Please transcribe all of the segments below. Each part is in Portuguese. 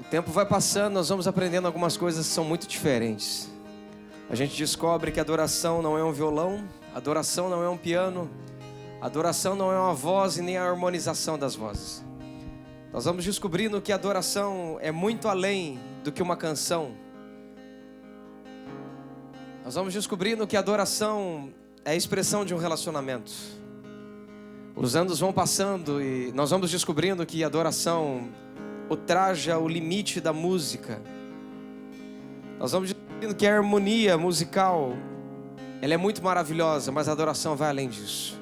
O tempo vai passando, nós vamos aprendendo algumas coisas que são muito diferentes. A gente descobre que adoração não é um violão, adoração não é um piano, adoração não é uma voz e nem a harmonização das vozes. Nós vamos descobrindo que adoração é muito além do que uma canção. Nós vamos descobrindo que adoração é a expressão de um relacionamento. Os anos vão passando e nós vamos descobrindo que adoração ultraja o limite da música. Nós vamos descobrindo que a harmonia musical, ela é muito maravilhosa, mas a adoração vai além disso.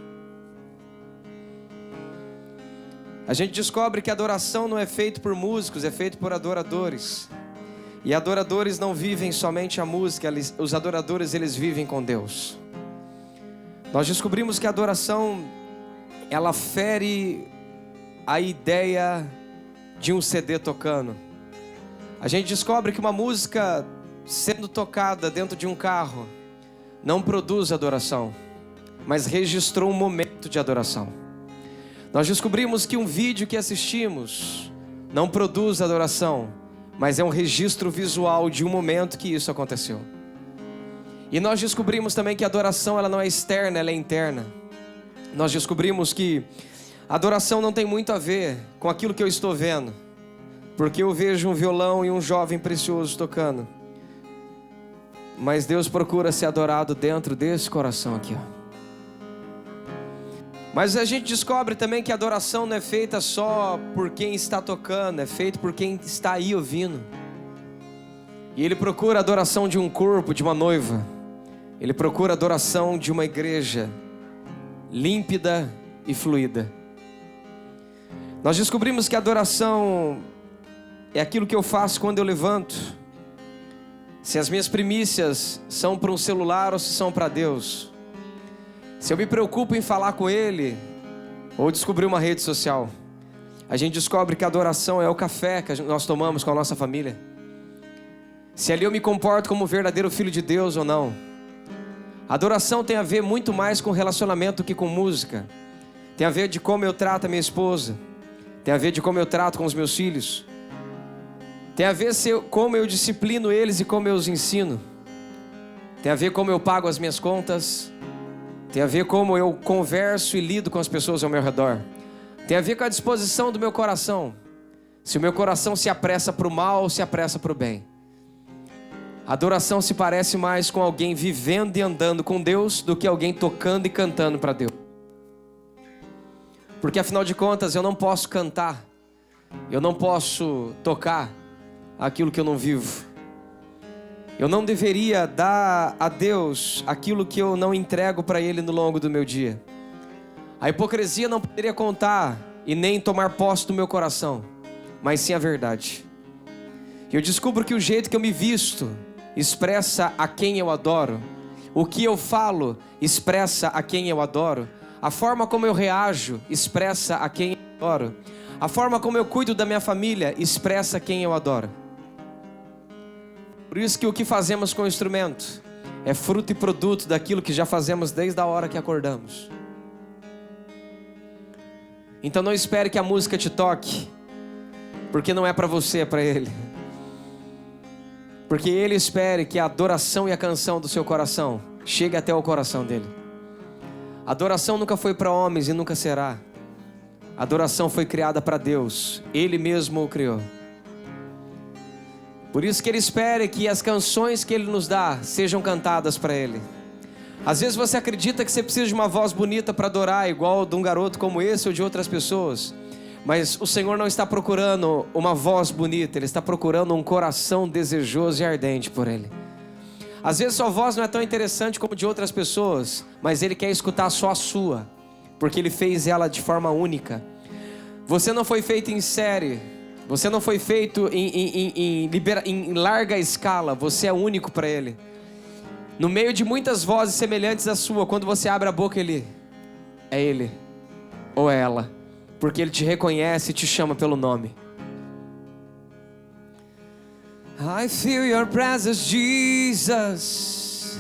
A gente descobre que a adoração não é feita por músicos, é feita por adoradores. E adoradores não vivem somente a música, os adoradores eles vivem com Deus. Nós descobrimos que a adoração, ela fere a ideia de um CD tocando. A gente descobre que uma música sendo tocada dentro de um carro não produz adoração, mas registrou um momento de adoração. Nós descobrimos que um vídeo que assistimos não produz adoração, mas é um registro visual de um momento que isso aconteceu. E nós descobrimos também que a adoração ela não é externa, ela é interna. Nós descobrimos que a adoração não tem muito a ver com aquilo que eu estou vendo, porque eu vejo um violão e um jovem precioso tocando, mas Deus procura ser adorado dentro desse coração aqui, ó. Mas a gente descobre também que a adoração não é feita só por quem está tocando, é feita por quem está aí ouvindo. E Ele procura a adoração de um corpo, de uma noiva. Ele procura a adoração de uma igreja límpida e fluida. Nós descobrimos que a adoração é aquilo que eu faço quando eu levanto. Se as minhas primícias são para um celular ou se são para Deus. Se eu me preocupo em falar com Ele ou descobrir uma rede social. A gente descobre que a adoração é o café que nós tomamos com a nossa família. Se ali eu me comporto como um verdadeiro filho de Deus ou não. A adoração tem a ver muito mais com relacionamento do que com música. Tem a ver de como eu trato a minha esposa. Tem a ver de como eu trato com os meus filhos. Tem a ver como eu disciplino eles e como eu os ensino. Tem a ver como eu pago as minhas contas. Tem a ver como eu converso e lido com as pessoas ao meu redor. Tem a ver com a disposição do meu coração. Se o meu coração se apressa para o mal ou se apressa para o bem. A adoração se parece mais com alguém vivendo e andando com Deus do que alguém tocando e cantando para Deus. Porque afinal de contas eu não posso cantar, eu não posso tocar aquilo que eu não vivo. Eu não deveria dar a Deus aquilo que eu não entrego para Ele no longo do meu dia. A hipocrisia não poderia contar e nem tomar posse do meu coração, mas sim a verdade. Eu descubro que o jeito que eu me visto expressa a quem eu adoro. O que eu falo expressa a quem eu adoro. A forma como eu reajo expressa a quem eu adoro. A forma como eu cuido da minha família expressa quem eu adoro. Por isso que o que fazemos com o instrumento é fruto e produto daquilo que já fazemos desde a hora que acordamos. Então não espere que a música te toque, porque não é para você, é para Ele. Porque Ele espera que a adoração e a canção do seu coração chegue até o coração dele. A adoração nunca foi para homens e nunca será. A adoração foi criada para Deus. Ele mesmo o criou. Por isso que Ele espera que as canções que Ele nos dá sejam cantadas para Ele. Às vezes você acredita que você precisa de uma voz bonita para adorar, igual de um garoto como esse ou de outras pessoas. Mas o Senhor não está procurando uma voz bonita, Ele está procurando um coração desejoso e ardente por Ele. Às vezes sua voz não é tão interessante como de outras pessoas, mas Ele quer escutar só a sua, porque Ele fez ela de forma única. Você não foi feito em série, você não foi feito em larga escala, você é único para Ele. No meio de muitas vozes semelhantes à sua, quando você abre a boca, Ele é Ele ou é ela. Porque Ele te reconhece e te chama pelo nome. I feel your presence, Jesus.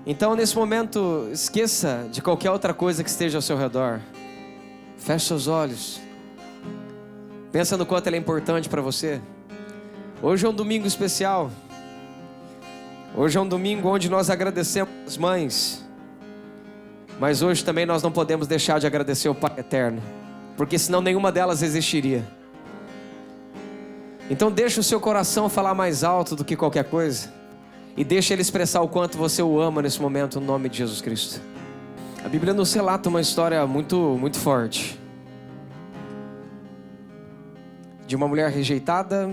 Então nesse momento, esqueça de qualquer outra coisa que esteja ao seu redor. Feche seus olhos. Pensa no quanto ela é importante para você. Hoje é um domingo especial. Hoje é um domingo onde nós agradecemos as mães. Mas hoje também nós não podemos deixar de agradecer o Pai Eterno, porque senão nenhuma delas existiria. Então deixa o seu coração falar mais alto do que qualquer coisa. E deixa ele expressar o quanto você o ama nesse momento, no nome de Jesus Cristo. A Bíblia nos relata uma história muito forte. De uma mulher rejeitada,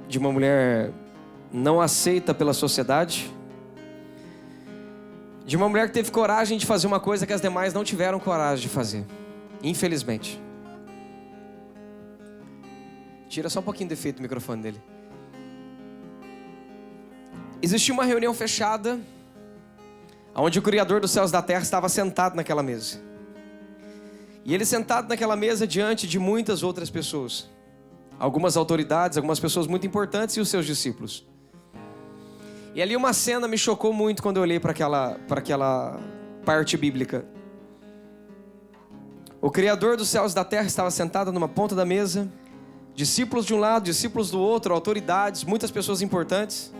de uma mulher não aceita pela sociedade, de uma mulher que teve coragem de fazer uma coisa que as demais não tiveram coragem de fazer, infelizmente. Tira só um pouquinho do efeito do microfone dele. Existia uma reunião fechada, onde o Criador dos céus e da terra estava sentado naquela mesa. E ele sentado naquela mesa diante de muitas outras pessoas. Algumas autoridades, algumas pessoas muito importantes e os seus discípulos. E ali uma cena me chocou muito quando eu olhei para aquela parte bíblica. O Criador dos céus e da terra estava sentado numa ponta da mesa, discípulos de um lado, discípulos do outro, autoridades, muitas pessoas importantes.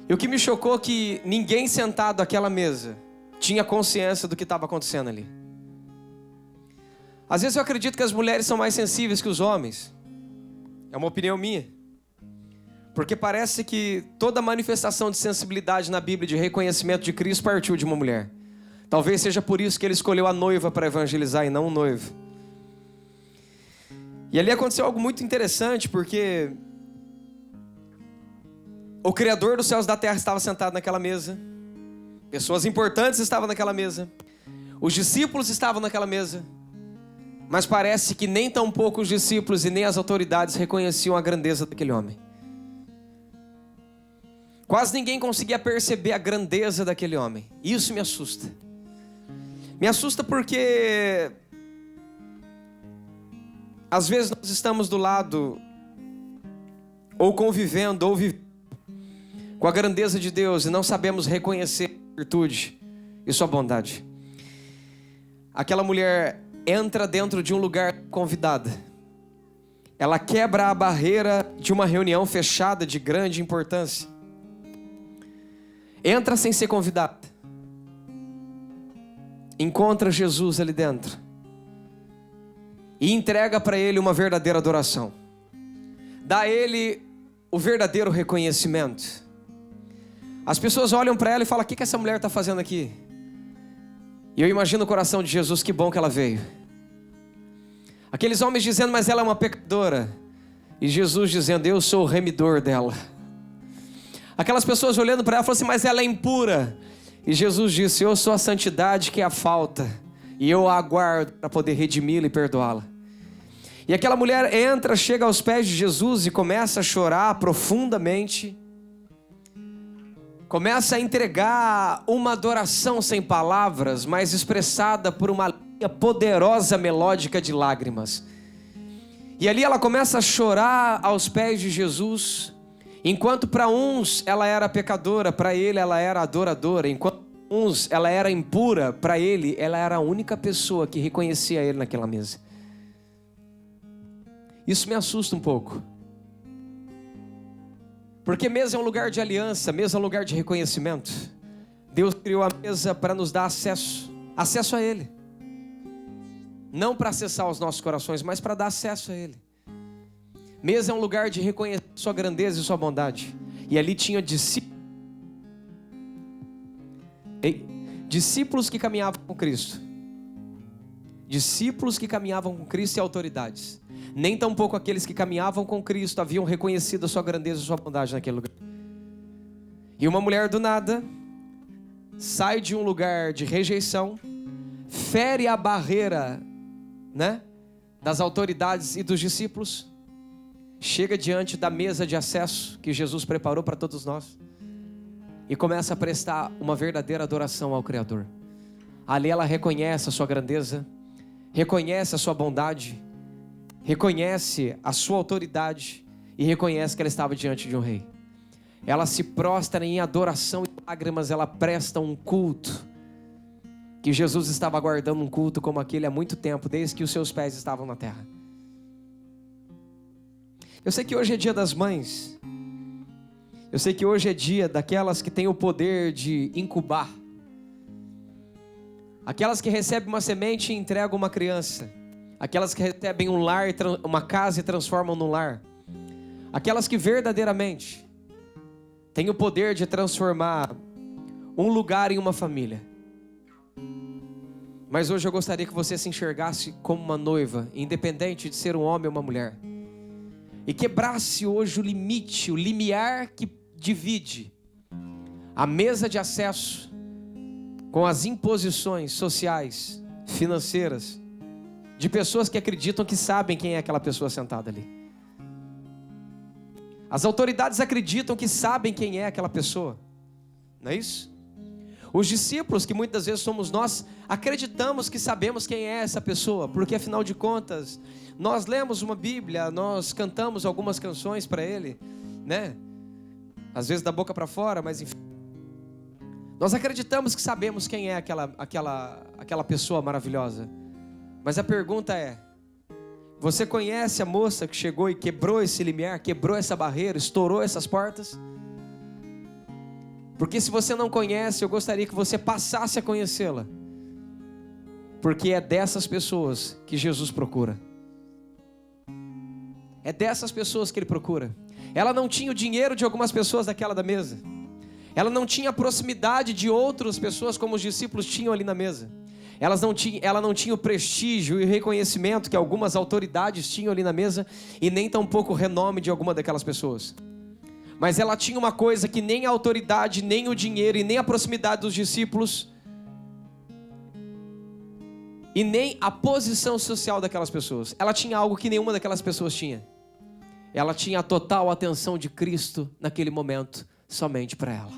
E o que me chocou é que ninguém sentado àquela mesa tinha consciência do que estava acontecendo ali. Às vezes eu acredito que as mulheres são mais sensíveis que os homens. É uma opinião minha. Porque parece que toda manifestação de sensibilidade na Bíblia, de reconhecimento de Cristo, partiu de uma mulher. Talvez seja por isso que ele escolheu a noiva para evangelizar e não o noivo. E ali aconteceu algo muito interessante, porque o Criador dos céus e da terra estava sentado naquela mesa. Pessoas importantes estavam naquela mesa. Os discípulos estavam naquela mesa. Mas parece que nem tão pouco os discípulos e nem as autoridades reconheciam a grandeza daquele homem. Quase ninguém conseguia perceber a grandeza daquele homem. Isso me assusta. Me assusta porque às vezes nós estamos do lado, ou convivendo, ou vivendo com a grandeza de Deus e não sabemos reconhecer a virtude e sua bondade. Aquela mulher entra dentro de um lugar convidada. Ela quebra a barreira de uma reunião fechada de grande importância. Entra sem ser convidada. Encontra Jesus ali dentro. E entrega para ele uma verdadeira adoração. Dá a ele o verdadeiro reconhecimento. As pessoas olham para ela e falam: o que essa mulher está fazendo aqui? E eu imagino o coração de Jesus, que bom que ela veio. Aqueles homens dizendo: mas ela é uma pecadora. E Jesus dizendo: eu sou o remidor dela. Aquelas pessoas olhando para ela falando assim: mas ela é impura. E Jesus disse: eu sou a santidade que é a falta. E eu a aguardo para poder redimi-la e perdoá-la. E aquela mulher entra, chega aos pés de Jesus e começa a chorar profundamente. Começa a entregar uma adoração sem palavras, mas expressada por uma linha poderosa melódica de lágrimas. E ali ela começa a chorar aos pés de Jesus. Enquanto para uns ela era pecadora, para ele ela era adoradora. Enquanto para uns ela era impura, para ele ela era a única pessoa que reconhecia ele naquela mesa. Isso me assusta um pouco. Porque mesa é um lugar de aliança, mesa é um lugar de reconhecimento. Deus criou a mesa para nos dar acesso a Ele. Não para acessar os nossos corações, mas para dar acesso a Ele. Mesa é um lugar de reconhecer sua grandeza e sua bondade. E ali tinha discípulos que caminhavam com Cristo. Discípulos que caminhavam com Cristo e autoridades. Nem tampouco aqueles que caminhavam com Cristo haviam reconhecido a sua grandeza e a sua bondade naquele lugar. E uma mulher do nada sai de um lugar de rejeição, fere a barreira, das autoridades e dos discípulos, chega diante da mesa de acesso que Jesus preparou para todos nós e começa a prestar uma verdadeira adoração ao Criador. Ali ela reconhece a sua grandeza, reconhece a sua bondade, reconhece a sua autoridade e reconhece que ela estava diante de um rei. Ela se prostra em adoração e lágrimas, ela presta um culto que Jesus estava aguardando, um culto como aquele há muito tempo, desde que os seus pés estavam na terra. Eu sei que hoje é dia das mães. Eu sei que hoje é dia daquelas que têm o poder de incubar. Aquelas que recebem uma semente e entregam uma criança. Aquelas que recebem um lar, uma casa e transformam num lar. Aquelas que verdadeiramente têm o poder de transformar um lugar em uma família. Mas hoje eu gostaria que você se enxergasse como uma noiva, independente de ser um homem ou uma mulher. E quebrasse hoje o limite, o limiar que divide a mesa de acesso com as imposições sociais, financeiras, de pessoas que acreditam que sabem quem é aquela pessoa sentada ali. As autoridades acreditam que sabem quem é aquela pessoa, não é isso? Os discípulos, que muitas vezes somos nós, acreditamos que sabemos quem é essa pessoa, porque afinal de contas, nós lemos uma Bíblia, nós cantamos algumas canções para Ele, né? Às vezes da boca para fora, mas enfim. Nós acreditamos que sabemos quem é aquela pessoa maravilhosa. Mas a pergunta é: você conhece a moça que chegou e quebrou esse limiar, quebrou essa barreira, estourou essas portas? Porque se você não conhece, eu gostaria que você passasse a conhecê-la. Porque é dessas pessoas que Jesus procura. É dessas pessoas que Ele procura. Ela não tinha o dinheiro de algumas pessoas daquela da mesa. Ela não tinha a proximidade de outras pessoas como os discípulos tinham ali na mesa. Ela não tinha o prestígio e o reconhecimento que algumas autoridades tinham ali na mesa, e nem tampouco o renome de alguma daquelas pessoas. Mas ela tinha uma coisa que nem a autoridade, nem o dinheiro e nem a proximidade dos discípulos e nem a posição social daquelas pessoas. Ela tinha algo que nenhuma daquelas pessoas tinha. Ela tinha a total atenção de Cristo naquele momento, somente para ela.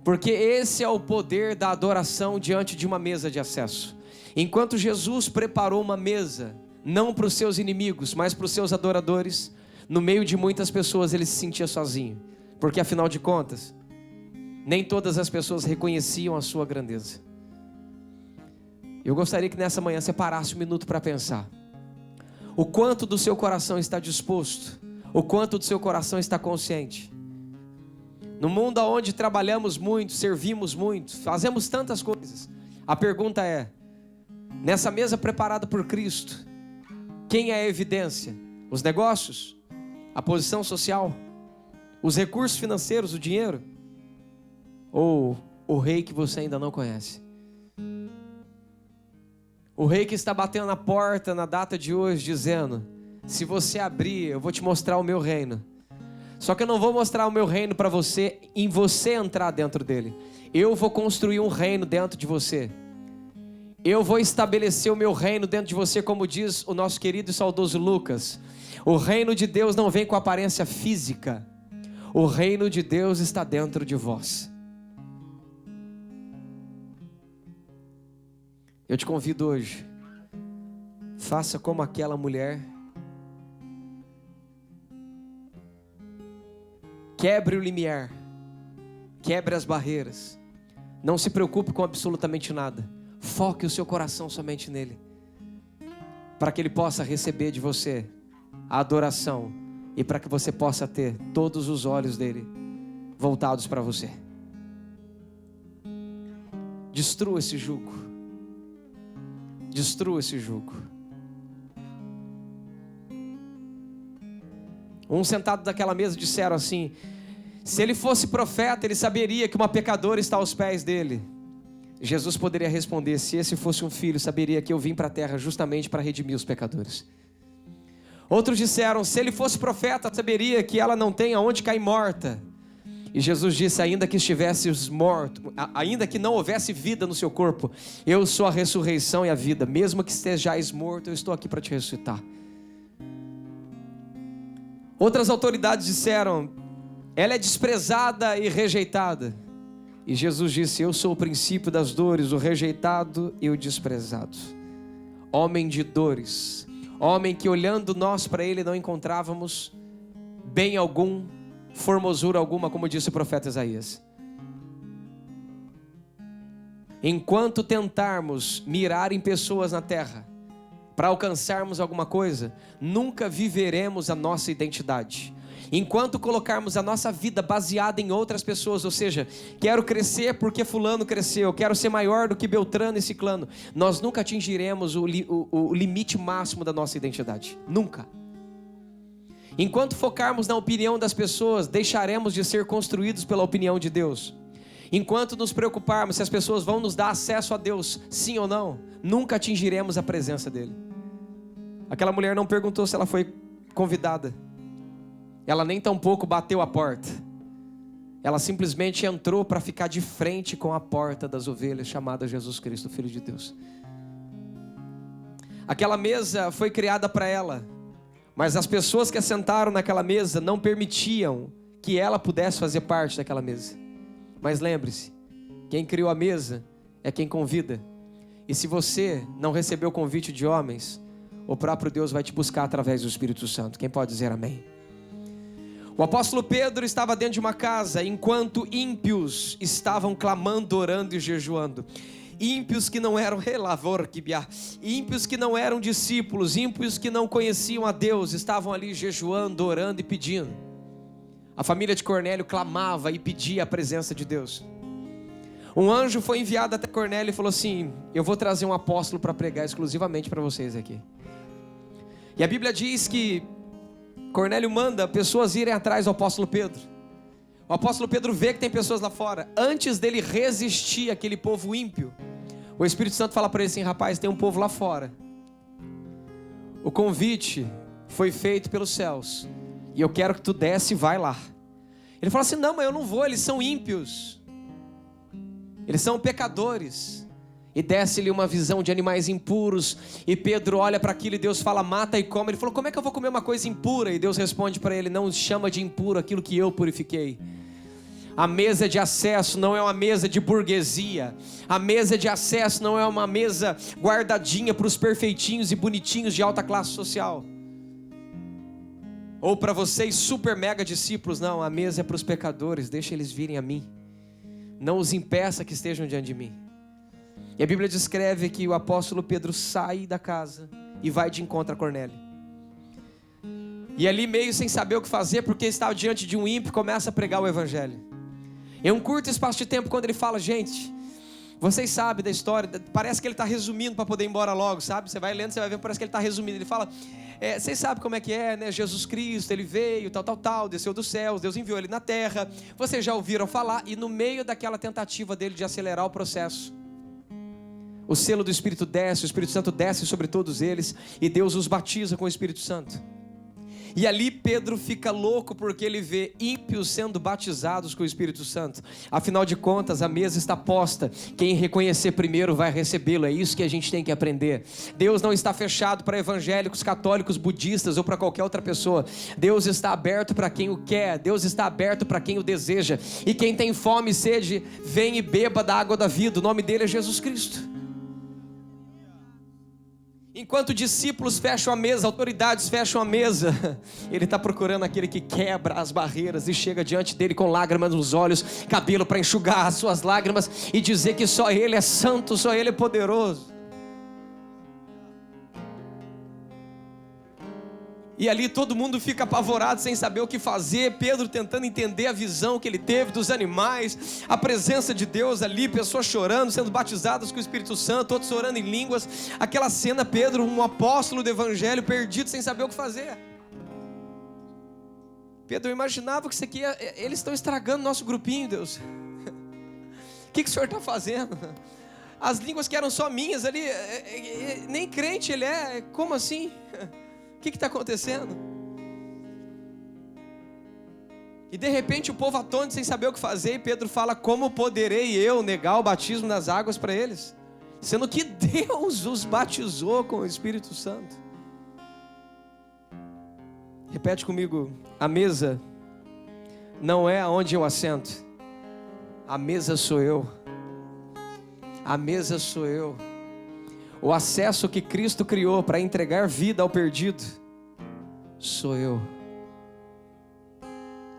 Porque esse é o poder da adoração diante de uma mesa de acesso. Enquanto Jesus preparou uma mesa, não para os seus inimigos, mas para os seus adoradores, no meio de muitas pessoas Ele se sentia sozinho. Porque afinal de contas, nem todas as pessoas reconheciam a sua grandeza. Eu gostaria que nessa manhã você parasse um minuto para pensar. O quanto do seu coração está disposto, o quanto do seu coração está consciente. No mundo onde trabalhamos muito, servimos muito, fazemos tantas coisas, a pergunta é: nessa mesa preparada por Cristo, quem é a evidência? Os negócios? A posição social? Os recursos financeiros, o dinheiro? Ou o rei que você ainda não conhece? O rei que está batendo na porta na data de hoje dizendo: se você abrir, eu vou te mostrar o meu reino. Só que eu não vou mostrar o meu reino para você, em você entrar dentro dele. Eu vou construir um reino dentro de você. Eu vou estabelecer o meu reino dentro de você, como diz o nosso querido e saudoso Lucas. O reino de Deus não vem com aparência física. O reino de Deus está dentro de vós. Eu te convido hoje, faça como aquela mulher. Quebre o limiar, quebre as barreiras. Não se preocupe com absolutamente nada. Foque o seu coração somente nele, para que ele possa receber de você a adoração e para que você possa ter todos os olhos dele voltados para você. Destrua esse jugo. Destrua esse jugo. Um sentado daquela mesa disseram assim: se ele fosse profeta, ele saberia que uma pecadora está aos pés dele. Jesus poderia responder: se esse fosse um filho, saberia que eu vim para a terra justamente para redimir os pecadores. Outros disseram: se ele fosse profeta, saberia que ela não tem aonde cair morta. E Jesus disse: ainda que estivesses morto, ainda que não houvesse vida no seu corpo, eu sou a ressurreição e a vida. Mesmo que estejais morto, eu estou aqui para te ressuscitar. Outras autoridades disseram: ela é desprezada e rejeitada. E Jesus disse: eu sou o princípio das dores, o rejeitado e o desprezado. Homem de dores, homem que olhando nós para ele não encontrávamos bem algum, formosura alguma, como disse o profeta Isaías. Enquanto tentarmos mirar em pessoas na terra, para alcançarmos alguma coisa, nunca viveremos a nossa identidade. Enquanto colocarmos a nossa vida baseada em outras pessoas, ou seja, quero crescer porque fulano cresceu, quero ser maior do que Beltrano e Ciclano, nós nunca atingiremos o limite máximo da nossa identidade. Nunca. Enquanto focarmos na opinião das pessoas, deixaremos de ser construídos pela opinião de Deus. Enquanto nos preocuparmos se as pessoas vão nos dar acesso a Deus, sim ou não, nunca atingiremos a presença dele. Aquela mulher não perguntou se ela foi convidada. Ela nem tampouco bateu a porta. Ela simplesmente entrou para ficar de frente com a porta das ovelhas, chamada Jesus Cristo, Filho de Deus. Aquela mesa foi criada para ela, mas as pessoas que assentaram naquela mesa não permitiam que ela pudesse fazer parte daquela mesa. Mas lembre-se, quem criou a mesa é quem convida. E se você não recebeu o convite de homens, o próprio Deus vai te buscar através do Espírito Santo. Quem pode dizer amém? O apóstolo Pedro estava dentro de uma casa, enquanto ímpios estavam clamando, orando e jejuando. Ímpios que não eram ímpios que não eram discípulos, ímpios que não conheciam a Deus, estavam ali jejuando, orando e pedindo. A família de Cornélio clamava e pedia a presença de Deus. Um anjo foi enviado até Cornélio e falou assim: eu vou trazer um apóstolo para pregar exclusivamente para vocês aqui. E a Bíblia diz que Cornélio manda pessoas irem atrás do apóstolo Pedro. O apóstolo Pedro vê que tem pessoas lá fora. Antes dele resistir àquele povo ímpio, o Espírito Santo fala para ele assim: rapaz, tem um povo lá fora. O convite foi feito pelos céus, e eu quero que tu desce e vai lá. Ele fala assim: não, mas eu não vou, eles são ímpios, eles são pecadores. E desce-lhe uma visão de animais impuros, e Pedro olha para aquilo e Deus fala: mata e come. Ele falou: como é que eu vou comer uma coisa impura? E Deus responde para ele: não chama de impuro aquilo que eu purifiquei. A mesa de acesso não é uma mesa de burguesia. A mesa de acesso não é uma mesa guardadinha para os perfeitinhos e bonitinhos de alta classe social, ou para vocês super mega discípulos. Não, a mesa é para os pecadores. Deixa eles virem a mim, não os impeça que estejam diante de mim. E a Bíblia descreve que o apóstolo Pedro sai da casa e vai de encontro a Cornélio. E ali, meio sem saber o que fazer, porque estava diante de um ímpio, começa a pregar o evangelho. Em um curto espaço de tempo, quando ele fala: gente, vocês sabem da história, parece que ele está resumindo para poder ir embora logo, sabe? Você vai lendo, você vai ver, parece que ele está resumindo. Ele fala: vocês sabem como é que é, né? Jesus Cristo, ele veio, tal, desceu dos céus, Deus enviou ele na terra. Vocês já ouviram falar. E no meio daquela tentativa dele de acelerar o processo, o selo do Espírito desce, o Espírito Santo desce sobre todos eles, e Deus os batiza com o Espírito Santo. E ali Pedro fica louco, porque ele vê ímpios sendo batizados com o Espírito Santo. Afinal de contas, a mesa está posta. Quem reconhecer primeiro vai recebê-lo. É isso que a gente tem que aprender. Deus não está fechado para evangélicos, católicos, budistas ou para qualquer outra pessoa. Deus está aberto para quem o quer. Deus está aberto para quem o deseja. E quem tem fome e sede, vem e beba da água da vida. O nome dele é Jesus Cristo. Enquanto discípulos fecham a mesa, autoridades fecham a mesa, ele está procurando aquele que quebra as barreiras e chega diante dele com lágrimas nos olhos, cabelo para enxugar as suas lágrimas e dizer que só ele é santo, só ele é poderoso. E ali todo mundo fica apavorado, sem saber o que fazer. Pedro tentando entender a visão que ele teve dos animais, a presença de Deus ali, pessoas chorando, sendo batizadas com o Espírito Santo, outros orando em línguas. Aquela cena, Pedro, um apóstolo do evangelho, perdido, sem saber o que fazer. Pedro, eu imaginava que isso aqui, eles estão estragando nosso grupinho, Deus. O que o Senhor está fazendo? As línguas que eram só minhas ali, nem crente ele é, como assim? O que está acontecendo? E de repente o povo atônito, sem saber o que fazer, e Pedro fala: como poderei eu negar o batismo nas águas para eles? Sendo que Deus os batizou com o Espírito Santo. Repete comigo: a mesa não é onde eu assento, a mesa sou eu. A mesa sou eu. O acesso que Cristo criou para entregar vida ao perdido, sou eu.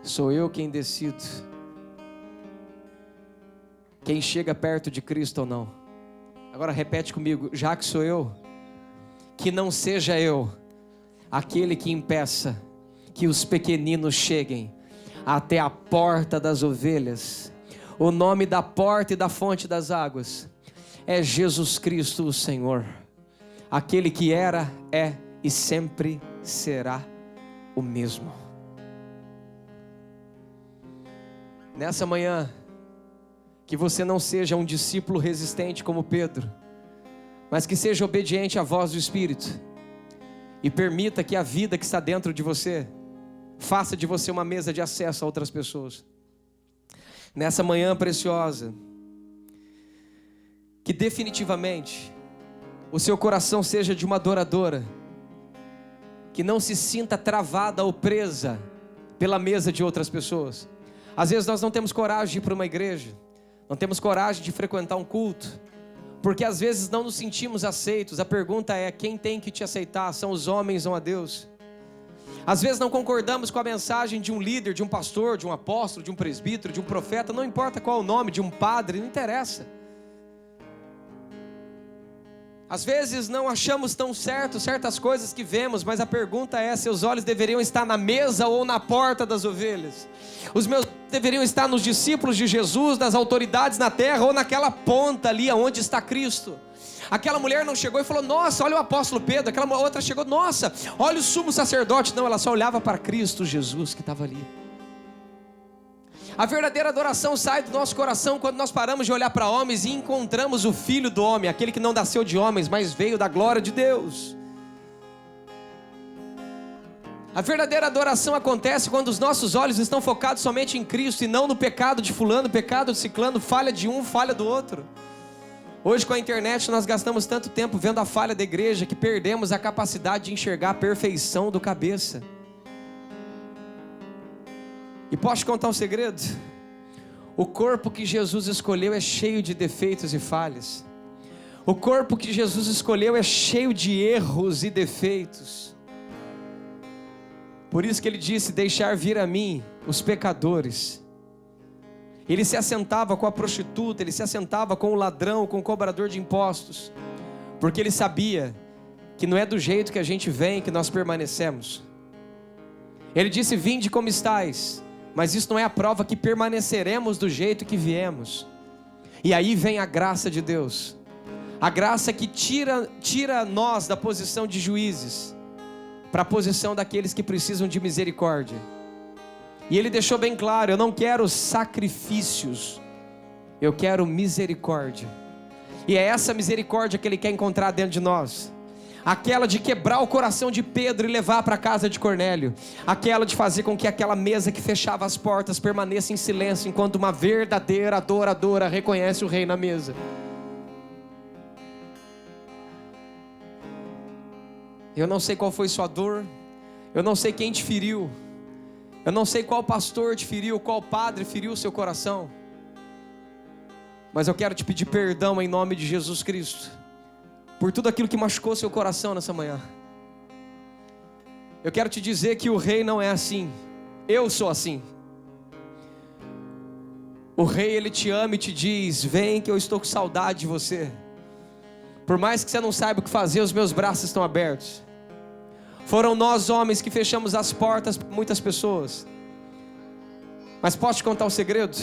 Sou eu quem decido quem chega perto de Cristo ou não. Agora repete comigo: já que sou eu, que não seja eu aquele que impeça que os pequeninos cheguem até a porta das ovelhas. O nome da porta e da fonte das águas é Jesus Cristo, o Senhor, aquele que era, é e sempre será o mesmo. Nessa manhã, que você não seja um discípulo resistente como Pedro, mas que seja obediente à voz do Espírito e permita que a vida que está dentro de você faça de você uma mesa de acesso a outras pessoas. Nessa manhã preciosa, que definitivamente o seu coração seja de uma adoradora, que não se sinta travada ou presa pela mesa de outras pessoas. Às vezes nós não temos coragem de ir para uma igreja, não temos coragem de frequentar um culto, porque às vezes não nos sentimos aceitos. A pergunta é: quem tem que te aceitar? São os homens ou a Deus? Às vezes não concordamos com a mensagem de um líder, de um pastor, de um apóstolo, de um presbítero, de um profeta, não importa qual é o nome, de um padre, não interessa. Às vezes não achamos tão certo certas coisas que vemos, mas a pergunta é: seus olhos deveriam estar na mesa ou na porta das ovelhas? Os meus olhos deveriam estar nos discípulos de Jesus, nas autoridades na terra, ou naquela ponta ali onde está Cristo? Aquela mulher não chegou e falou: nossa, olha o apóstolo Pedro. Aquela outra chegou: nossa, olha o sumo sacerdote. Não, ela só olhava para Cristo Jesus que estava ali. A verdadeira adoração sai do nosso coração quando nós paramos de olhar para homens e encontramos o Filho do homem, aquele que não nasceu de homens, mas veio da glória de Deus. A verdadeira adoração acontece quando os nossos olhos estão focados somente em Cristo e não no pecado de fulano, pecado de ciclano, falha de um, falha do outro. Hoje com a internet nós gastamos tanto tempo vendo a falha da igreja que perdemos a capacidade de enxergar a perfeição do cabeça. E posso te contar um segredo? O corpo que Jesus escolheu é cheio de defeitos e falhas. O corpo que Jesus escolheu é cheio de erros e defeitos. Por isso que ele disse: deixar vir a mim os pecadores. Ele se assentava com a prostituta, ele se assentava com o ladrão, com o cobrador de impostos, porque ele sabia que não é do jeito que a gente vem que nós permanecemos. Ele disse: vinde como estáis, mas isso não é a prova que permaneceremos do jeito que viemos. E aí vem a graça de Deus, a graça que tira nós da posição de juízes para a posição daqueles que precisam de misericórdia. E ele deixou bem claro: eu não quero sacrifícios, eu quero misericórdia. E é essa misericórdia que ele quer encontrar dentro de nós. Aquela de quebrar o coração de Pedro e levar para a casa de Cornélio. Aquela de fazer com que aquela mesa que fechava as portas permaneça em silêncio, enquanto uma verdadeira adoradora reconhece o rei na mesa. Eu não sei qual foi sua dor, eu não sei quem te feriu, eu não sei qual pastor te feriu, qual padre feriu o seu coração, mas eu quero te pedir perdão em nome de Jesus Cristo por tudo aquilo que machucou seu coração nessa manhã. Eu quero te dizer que o rei não é assim, eu sou assim. O rei, ele te ama e te diz: vem que eu estou com saudade de você. Por mais que você não saiba o que fazer, os meus braços estão abertos. Foram nós homens que fechamos as portas para muitas pessoas. Mas posso te contar um segredo?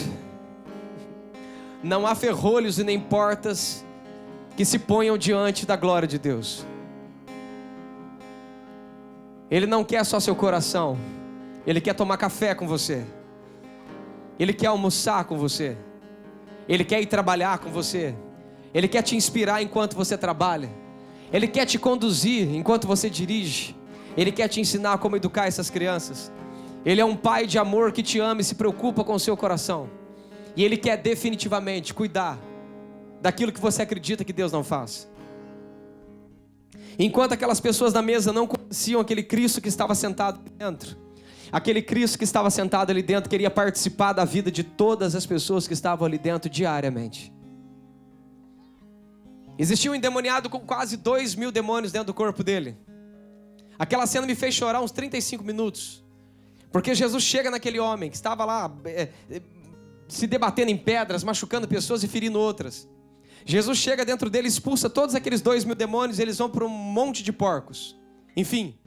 Não há ferrolhos e nem portas que se ponham diante da glória de Deus. Ele não quer só seu coração, Ele quer tomar café com você, Ele quer almoçar com você, Ele quer ir trabalhar com você, Ele quer te inspirar enquanto você trabalha, Ele quer te conduzir enquanto você dirige, Ele quer te ensinar como educar essas crianças. Ele é um pai de amor que te ama e se preocupa com o seu coração. E Ele quer definitivamente cuidar daquilo que você acredita que Deus não faz. Enquanto aquelas pessoas na mesa não conheciam aquele Cristo que estava sentado ali dentro, aquele Cristo que estava sentado ali dentro queria participar da vida de todas as pessoas que estavam ali dentro diariamente. Existia um endemoniado com quase 2.000 demônios dentro do corpo dele. Aquela cena me fez chorar uns 35 minutos, porque Jesus chega naquele homem que estava lá se debatendo em pedras, machucando pessoas e ferindo outras. Jesus chega dentro dele, expulsa todos aqueles 2.000 demônios, eles vão para um monte de porcos. Enfim,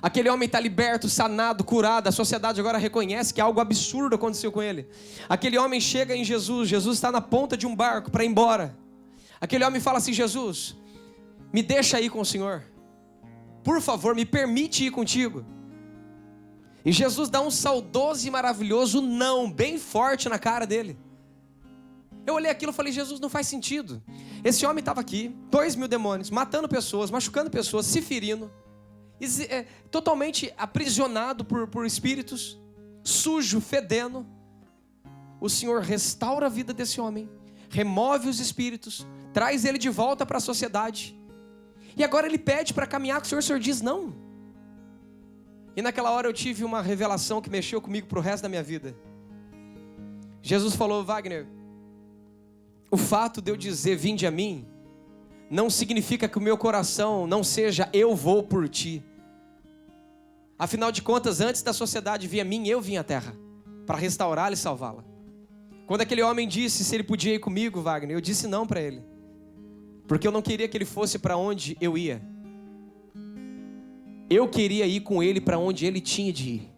aquele homem está liberto, sanado, curado. A sociedade agora reconhece que algo absurdo aconteceu com ele. Aquele homem chega em Jesus, Jesus está na ponta de um barco para ir embora. Aquele homem fala assim: Jesus, me deixa ir com o Senhor, por favor, me permite ir contigo. E Jesus dá um saudoso e maravilhoso não, bem forte na cara dele. Eu olhei aquilo e falei: Jesus, não faz sentido. Esse homem estava aqui, 2.000 demônios, matando pessoas, machucando pessoas, se ferindo, totalmente aprisionado por espíritos, sujo, fedendo. O Senhor restaura a vida desse homem, remove os espíritos, traz ele de volta para a sociedade. E agora ele pede para caminhar com o Senhor diz não. E naquela hora eu tive uma revelação que mexeu comigo para o resto da minha vida. Jesus falou: Wagner, o fato de eu dizer vinde a mim, não significa que o meu coração não seja eu vou por ti. Afinal de contas, antes da sociedade vir a mim, eu vim à terra para restaurá-la e salvá-la. Quando aquele homem disse se ele podia ir comigo, Wagner, eu disse não para ele, porque eu não queria que ele fosse para onde eu ia. Eu queria ir com ele para onde ele tinha de ir.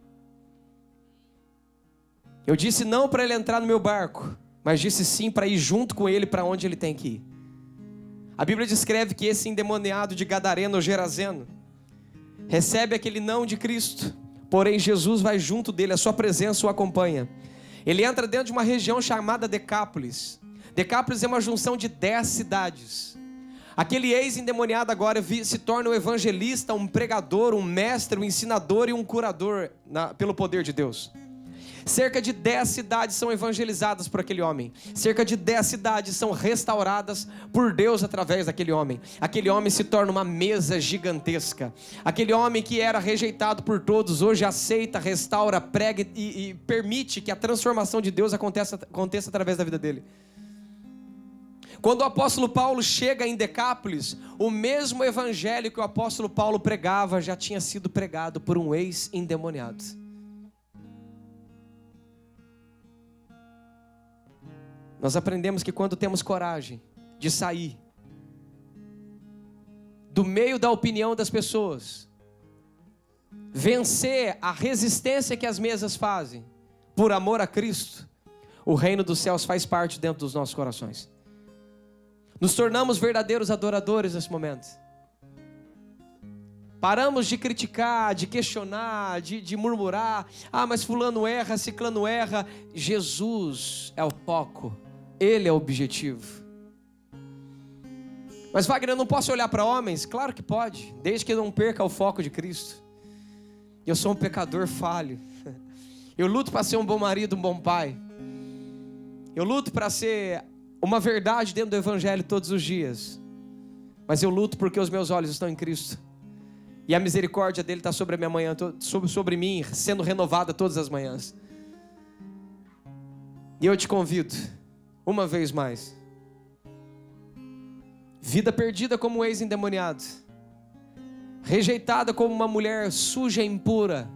Eu disse não para ele entrar no meu barco, mas disse sim para ir junto com ele para onde ele tem que ir. A Bíblia descreve que esse endemoniado de Gadareno ou Gerazeno recebe aquele não de Cristo, porém Jesus vai junto dele, a sua presença o acompanha. Ele entra dentro de uma região chamada Decápolis. Decápolis é uma junção de 10 cidades. Aquele ex-endemoniado agora se torna um evangelista, um pregador, um mestre, um ensinador e um curador pelo poder de Deus. Cerca de 10 cidades são evangelizadas por aquele homem. Cerca de 10 cidades são restauradas por Deus através daquele homem. Aquele homem se torna uma mesa gigantesca. Aquele homem que era rejeitado por todos, hoje aceita, restaura, prega e permite que a transformação de Deus aconteça através da vida dele. Quando o apóstolo Paulo chega em Decápolis, o mesmo evangelho que o apóstolo Paulo pregava já tinha sido pregado por um ex-endemoniado. Nós aprendemos que quando temos coragem de sair do meio da opinião das pessoas, vencer a resistência que as mesas fazem, por amor a Cristo, o reino dos céus faz parte dentro dos nossos corações. Nos tornamos verdadeiros adoradores nesse momento. Paramos de criticar, de questionar, de murmurar. Ah, mas fulano erra, ciclano erra. Jesus é o foco. Ele é o objetivo. Mas Wagner, eu não posso olhar para homens? Claro que pode, desde que eu não perca o foco de Cristo. Eu sou um pecador falho. Eu luto para ser um bom marido, um bom pai. Eu luto para ser uma verdade dentro do evangelho todos os dias. Mas eu luto porque os meus olhos estão em Cristo. E a misericórdia dele está sobre a minha manhã, sobre mim, sendo renovada todas as manhãs. E eu te convido, uma vez mais. Vida perdida como um ex-endemoniado. Rejeitada como uma mulher suja e impura.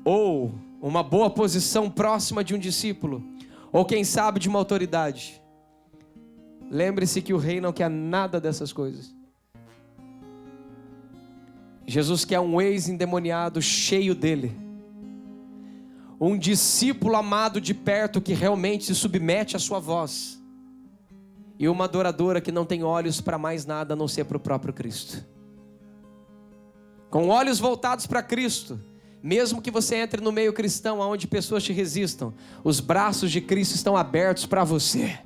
Ou uma boa posição próxima de um discípulo. Ou quem sabe de uma autoridade. Lembre-se que o rei não quer nada dessas coisas. Jesus quer um ex-endemoniado cheio dele. Um discípulo amado de perto que realmente se submete à sua voz. E uma adoradora que não tem olhos para mais nada a não ser para o próprio Cristo. Com olhos voltados para Cristo, mesmo que você entre no meio cristão onde pessoas te resistam, os braços de Cristo estão abertos para você.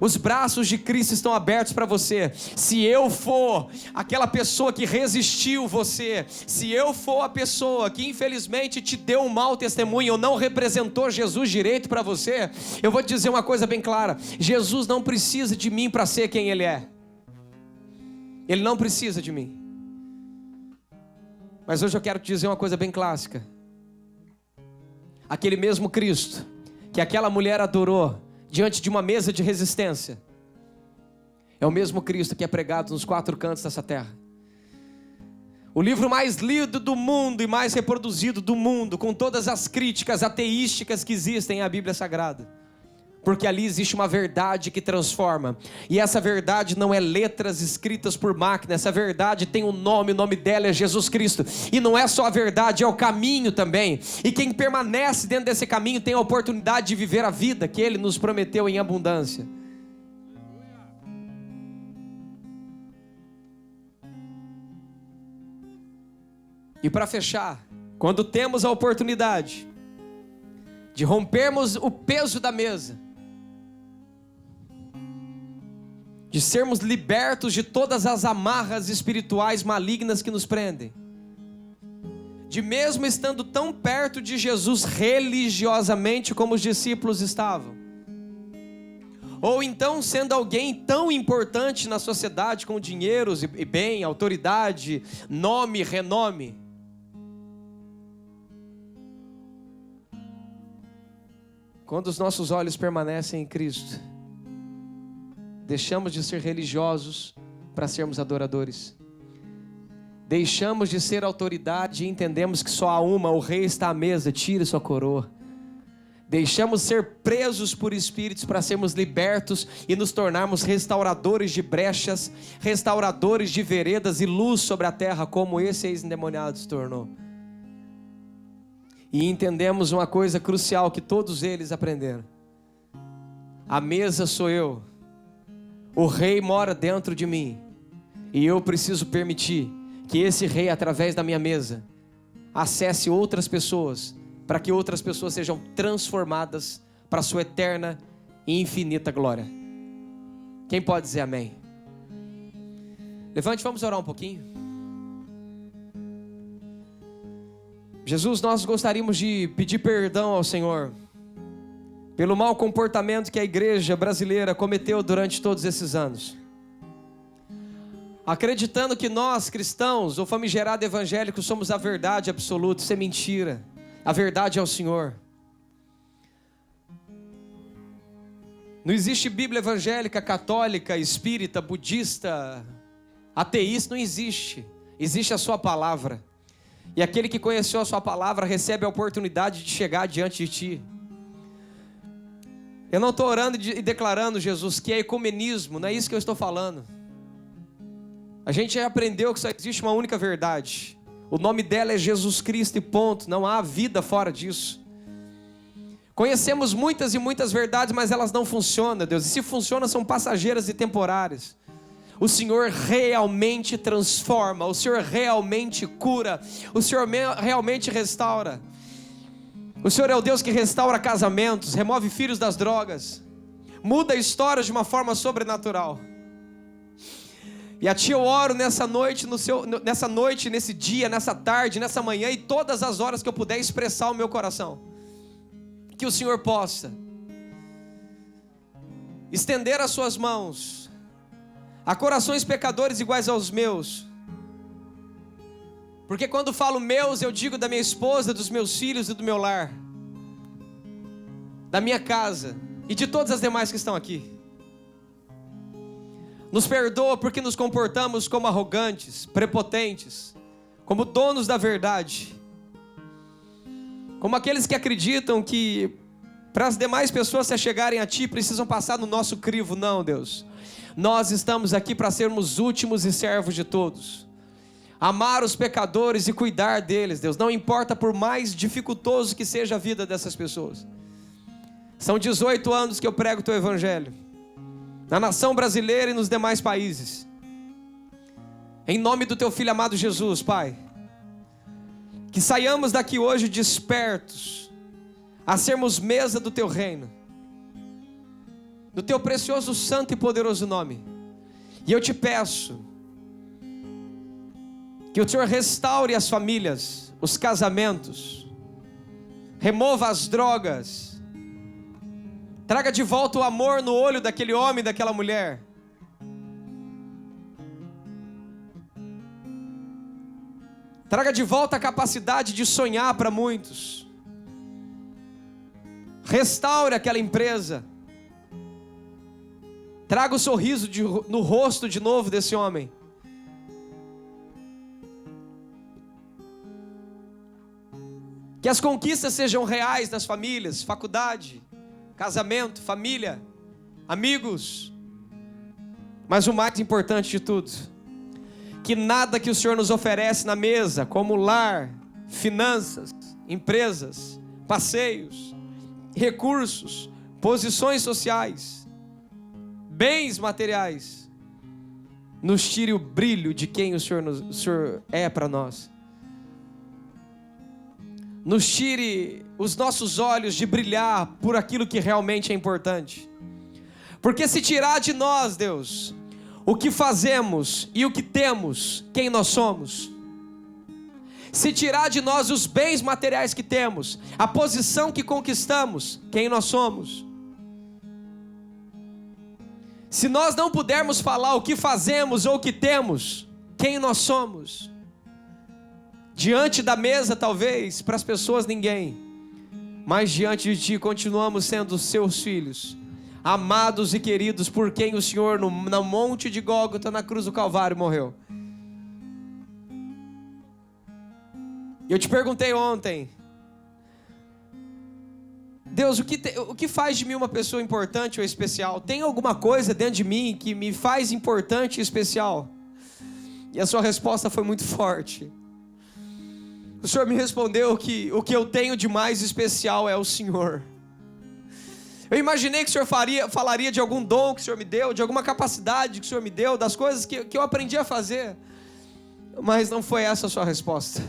Os braços de Cristo estão abertos para você. Se eu for aquela pessoa que resistiu você, se eu for a pessoa que infelizmente te deu um mau testemunho ou não representou Jesus direito para você, eu vou te dizer uma coisa bem clara: Jesus não precisa de mim para ser quem Ele é. Ele não precisa de mim. Mas hoje eu quero te dizer uma coisa bem clássica. Aquele mesmo Cristo que aquela mulher adorou diante de uma mesa de resistência, é o mesmo Cristo que é pregado nos 4 cantos dessa terra. O livro mais lido do mundo e mais reproduzido do mundo, com todas as críticas ateísticas que existem, é a Bíblia Sagrada. Porque ali existe uma verdade que transforma. E essa verdade não é letras escritas por máquina. Essa verdade tem um nome, o nome dela é Jesus Cristo. E não é só a verdade, é o caminho também. E quem permanece dentro desse caminho tem a oportunidade de viver a vida que Ele nos prometeu em abundância. E para fechar, quando temos a oportunidade de rompermos o peso da mesa, de sermos libertos de todas as amarras espirituais malignas que nos prendem, de mesmo estando tão perto de Jesus religiosamente como os discípulos estavam, ou então sendo alguém tão importante na sociedade com dinheiro e bem, autoridade, nome, renome, quando os nossos olhos permanecem em Cristo, deixamos de ser religiosos para sermos adoradores. Deixamos de ser autoridade e entendemos que só há uma, o rei está à mesa, tire sua coroa. Deixamos ser presos por espíritos para sermos libertos e nos tornarmos restauradores de brechas, restauradores de veredas e luz sobre a terra, como esse ex-endemoniado se tornou. E entendemos uma coisa crucial que todos eles aprenderam: a mesa sou eu, o rei mora dentro de mim, e eu preciso permitir que esse rei, através da minha mesa, acesse outras pessoas, para que outras pessoas sejam transformadas para a sua eterna e infinita glória. Quem pode dizer amém? Levante, vamos orar um pouquinho. Jesus, nós gostaríamos de pedir perdão ao Senhor pelo mau comportamento que a igreja brasileira cometeu durante todos esses anos, acreditando que nós, cristãos, ou famigerado evangélico, somos a verdade absoluta. Isso é mentira. A verdade é o Senhor. Não existe Bíblia evangélica, católica, espírita, budista, ateísta, não existe. Existe a sua palavra. E aquele que conheceu a sua palavra recebe a oportunidade de chegar diante de ti. Eu não estou orando e declarando, Jesus, que é ecumenismo, não é isso que eu estou falando. A gente já aprendeu que só existe uma única verdade. O nome dela é Jesus Cristo e ponto. Não há vida fora disso. Conhecemos muitas e muitas verdades, mas elas não funcionam, Deus. E se funcionam, são passageiras e temporárias. O Senhor realmente transforma, o Senhor realmente cura, o Senhor realmente restaura. O Senhor é o Deus que restaura casamentos, remove filhos das drogas, muda histórias de uma forma sobrenatural. E a Ti eu oro nessa noite, nesse dia, nessa tarde, nessa manhã e todas as horas que eu puder expressar o meu coração, que o Senhor possa estender as Suas mãos a corações pecadores iguais aos meus. Porque quando falo meus, eu digo da minha esposa, dos meus filhos e do meu lar, da minha casa e de todas as demais que estão aqui. Nos perdoa porque nos comportamos como arrogantes, prepotentes, como donos da verdade, como aqueles que acreditam que para as demais pessoas se achegarem a Ti precisam passar no nosso crivo. Não, Deus, nós estamos aqui para sermos últimos e servos de todos, amar os pecadores e cuidar deles, Deus, não importa por mais dificultoso que seja a vida dessas pessoas. São 18 anos que eu prego o Teu Evangelho na nação brasileira e nos demais países. Em nome do Teu Filho amado Jesus, Pai, que saiamos daqui hoje despertos a sermos mesa do Teu reino, do Teu precioso, santo e poderoso nome. E eu Te peço que o Senhor restaure as famílias, os casamentos, remova as drogas, traga de volta o amor no olho daquele homem, daquela mulher. Traga de volta a capacidade de sonhar para muitos. Restaure aquela empresa. Traga o sorriso no rosto de novo desse homem. Que as conquistas sejam reais nas famílias, faculdade, casamento, família, amigos. Mas o mais importante de tudo, que nada que o Senhor nos oferece na mesa, como lar, finanças, empresas, passeios, recursos, posições sociais, bens materiais, nos tire o brilho de quem o Senhor é para nós. Nos tire os nossos olhos de brilhar por aquilo que realmente é importante. Porque se tirar de nós, Deus, o que fazemos e o que temos, quem nós somos, se tirar de nós os bens materiais que temos, a posição que conquistamos, quem nós somos, se nós não pudermos falar o que fazemos ou o que temos, quem nós somos, diante da mesa talvez, para as pessoas ninguém, mas diante de Ti continuamos sendo seus filhos, amados e queridos por quem o Senhor no monte de Gólgota, na cruz do Calvário, morreu. Eu te perguntei ontem, Deus, o que faz de mim uma pessoa importante ou especial? Tem alguma coisa dentro de mim que me faz importante e especial? E a sua resposta foi muito forte. O Senhor me respondeu que o que eu tenho de mais especial é o Senhor. Eu imaginei que o Senhor falaria de algum dom que o Senhor me deu, de alguma capacidade que o Senhor me deu, das coisas que eu aprendi a fazer. Mas não foi essa a sua resposta.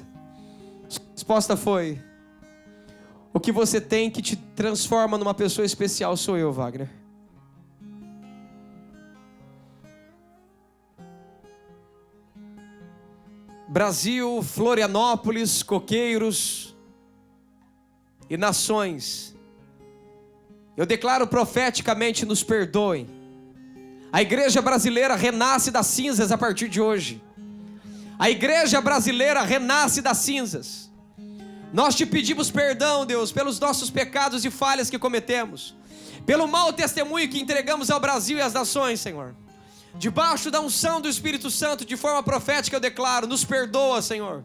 A resposta foi: o que você tem que te transforma numa pessoa especial sou eu, Wagner. Brasil, Florianópolis, coqueiros e nações, eu declaro profeticamente: nos perdoem. A igreja brasileira renasce das cinzas a partir de hoje. A igreja brasileira renasce das cinzas. Nós te pedimos perdão, Deus, pelos nossos pecados e falhas que cometemos, pelo mau testemunho que entregamos ao Brasil e às nações, Senhor. Debaixo da unção do Espírito Santo, de forma profética eu declaro: nos perdoa, Senhor.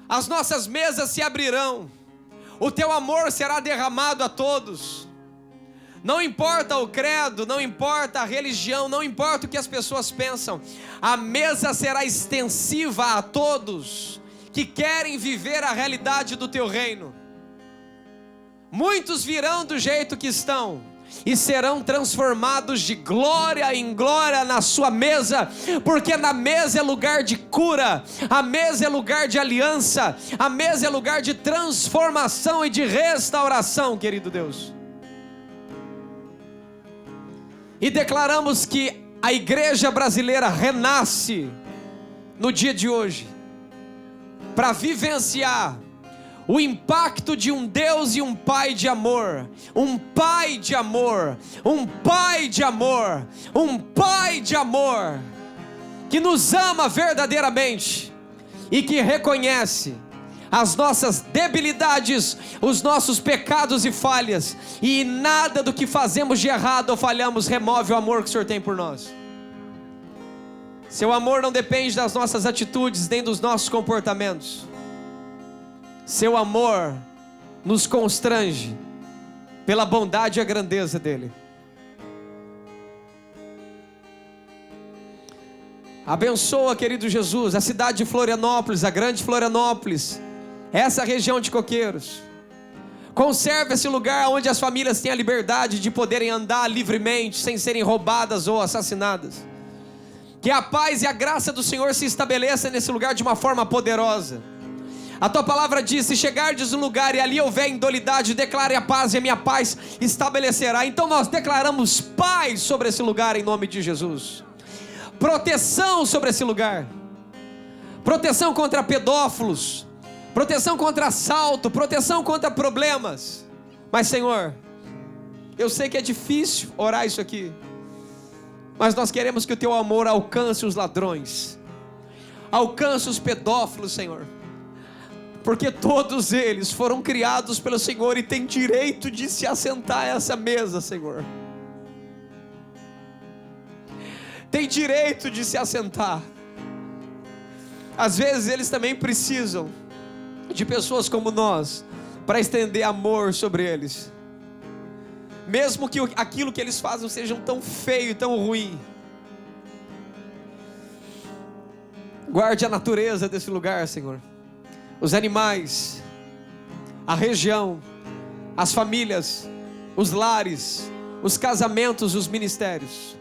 As nossas mesas se abrirão, o teu amor será derramado a todos. Não importa o credo, não importa a religião, não importa o que as pessoas pensam, a mesa será extensiva a todos que querem viver a realidade do teu reino. Muitos virão do jeito que estão e serão transformados de glória em glória na sua mesa, porque na mesa é lugar de cura, a mesa é lugar de aliança, a mesa é lugar de transformação e de restauração, querido Deus. E declaramos que a igreja brasileira renasce no dia de hoje, para vivenciar o impacto de um Deus e um Pai de amor, um Pai de amor, um Pai de amor, um Pai de amor, que nos ama verdadeiramente e que reconhece as nossas debilidades, os nossos pecados e falhas, e nada do que fazemos de errado ou falhamos remove o amor que o Senhor tem por nós. Seu amor não depende das nossas atitudes nem dos nossos comportamentos. Seu amor nos constrange pela bondade e a grandeza dele. Abençoa, querido Jesus, a cidade de Florianópolis, a grande Florianópolis, essa região de Coqueiros. Conserve esse lugar onde as famílias têm a liberdade de poderem andar livremente, sem serem roubadas ou assassinadas. Que a paz e a graça do Senhor se estabeleça nesse lugar de uma forma poderosa. A tua palavra diz: se chegardes no lugar e ali houver indolidade, declare a paz e a minha paz estabelecerá. Então nós declaramos paz sobre esse lugar em nome de Jesus. Proteção sobre esse lugar. Proteção contra pedófilos. Proteção contra assalto. Proteção contra problemas. Mas, Senhor, eu sei que é difícil orar isso aqui, mas nós queremos que o teu amor alcance os ladrões, alcance os pedófilos, Senhor, porque todos eles foram criados pelo Senhor e têm direito de se assentar a essa mesa, Senhor. Tem direito de se assentar. Às vezes eles também precisam de pessoas como nós para estender amor sobre eles. mesmo que aquilo que eles fazem seja tão feio, tão ruim. Guarde a natureza desse lugar, Senhor, os animais, a região, as famílias, os lares, os casamentos, os ministérios.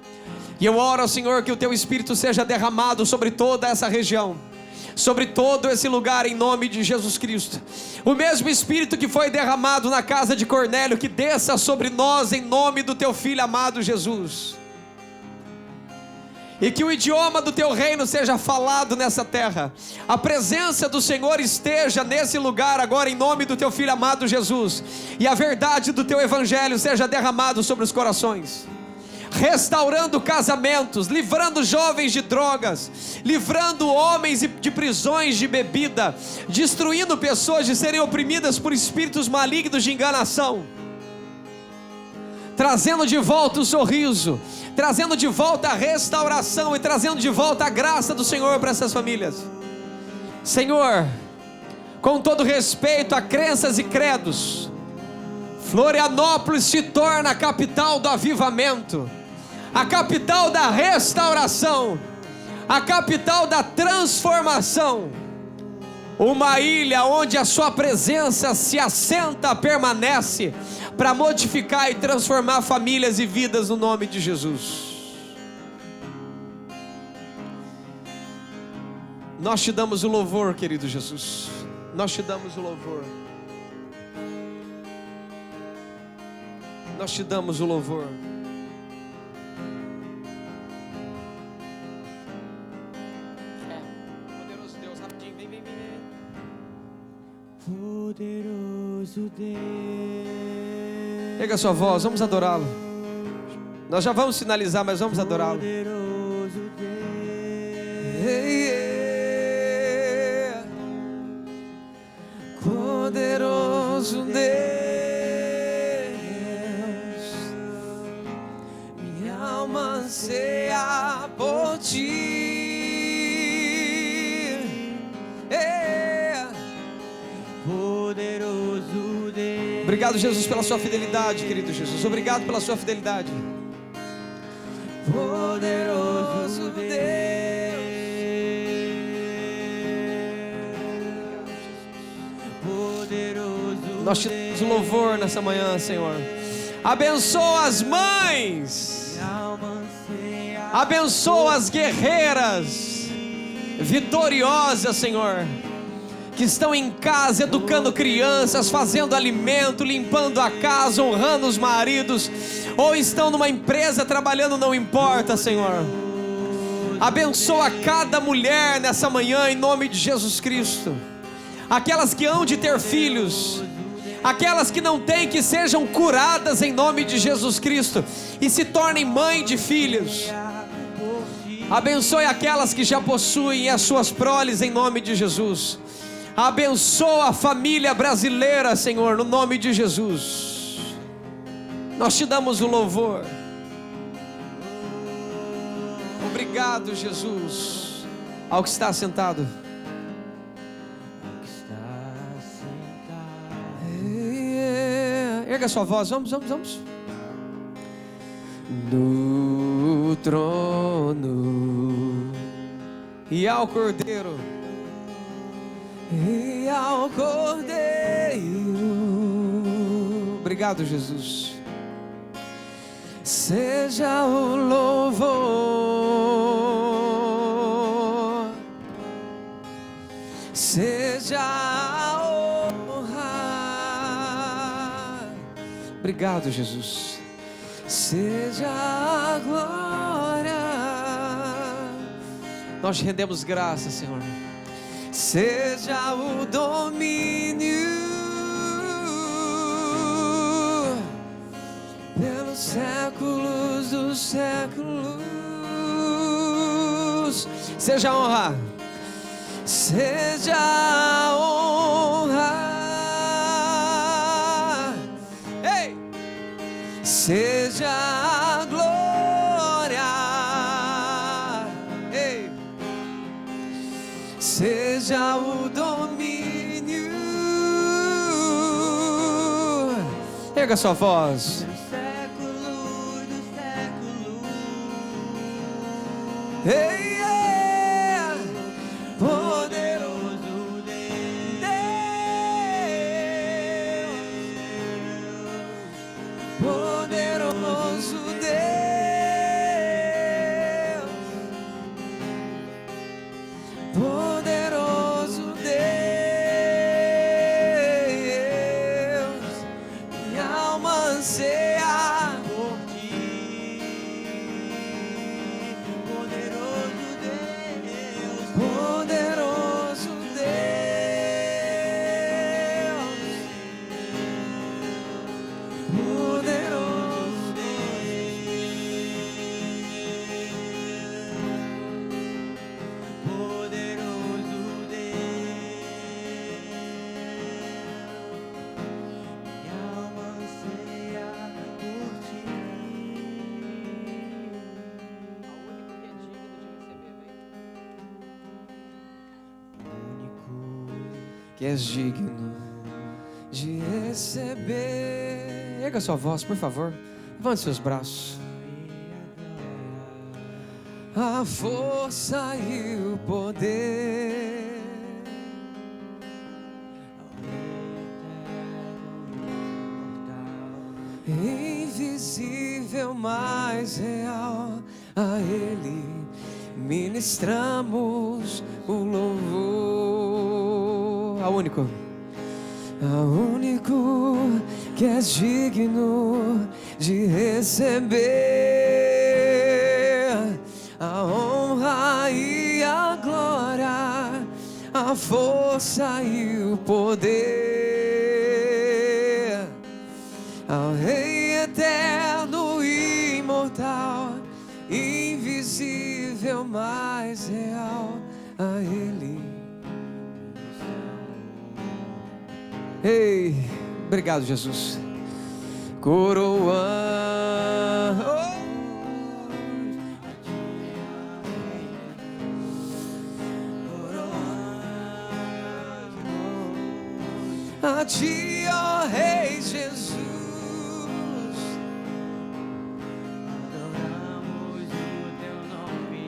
E eu oro ao Senhor que o Teu Espírito seja derramado sobre toda essa região, sobre todo esse lugar, em nome de Jesus Cristo. O mesmo Espírito que foi derramado na casa de Cornélio, que desça sobre nós em nome do Teu Filho amado Jesus. E que o idioma do Teu reino seja falado nessa terra. A presença do Senhor esteja nesse lugar agora em nome do Teu Filho amado Jesus. E a verdade do Teu Evangelho seja derramado sobre os corações, restaurando casamentos, livrando jovens de drogas, livrando homens de prisões de bebida, destruindo pessoas de serem oprimidas por espíritos malignos de enganação, trazendo de volta o sorriso, trazendo de volta a restauração e trazendo de volta a graça do Senhor para essas famílias. Senhor, com todo respeito a crenças e credos, Florianópolis se torna a capital do avivamento, a capital da restauração, a capital da transformação, uma ilha onde a sua presença se assenta, permanece, para modificar e transformar famílias e vidas no nome de Jesus. Nós te damos o louvor, querido Jesus, nós te damos o louvor, nós te damos o louvor. Poderoso Deus, rapidinho, vem. Poderoso Deus. Pega a sua voz, vamos adorá-lo. Nós já vamos finalizar, mas vamos adorá-lo. Poderoso Deus, poderoso Deus, minha alma anseia por Ti. Poderoso Deus. Obrigado, Jesus, pela sua fidelidade, querido Jesus. Obrigado pela sua fidelidade. Poderoso Deus. Poderoso. Nós te damos louvor nessa manhã, Senhor. Abençoa as mães. Abençoa as guerreiras vitoriosas, Senhor, que estão em casa educando crianças, fazendo alimento, limpando a casa, honrando os maridos, ou estão numa empresa trabalhando, não importa, Senhor. Abençoa cada mulher nessa manhã em nome de Jesus Cristo. Aquelas que hão de ter filhos, aquelas que não têm, que sejam curadas em nome de Jesus Cristo e se tornem mãe de filhos. Abençoe aquelas que já possuem as suas proles em nome de Jesus. Abençoa a família brasileira, Senhor, no nome de Jesus. Nós te damos o louvor. Obrigado, Jesus. Ao que está sentado. Erga sua voz, vamos. No trono e ao Cordeiro. E ao Cordeiro. Obrigado, Jesus. Seja o louvor, seja a honra. Obrigado, Jesus. Seja a glória. Nós te rendemos graças, Senhor. Seja o domínio pelos séculos dos séculos. Seja a honra, seja a honra, ei, seja a glória, ei, seja o domínio. Erga sua voz. Ei, poderoso Deus, poderoso Deus, poderoso Deus, minha alma anseia por ti, poderoso Deus, poderoso Deus, poderoso que és digno de receber. Erga sua voz, por favor. Levante seus braços. A força e o poder, invisível, mas real, a Ele ministramos o louvor. Ao único que és digno de receber a honra e a glória, a força e o poder, ao Rei eterno e imortal, invisível, mas real, a Ele. Ei, obrigado, Jesus. Coroa, a ti, ó Rei Jesus, adoramos o teu nome,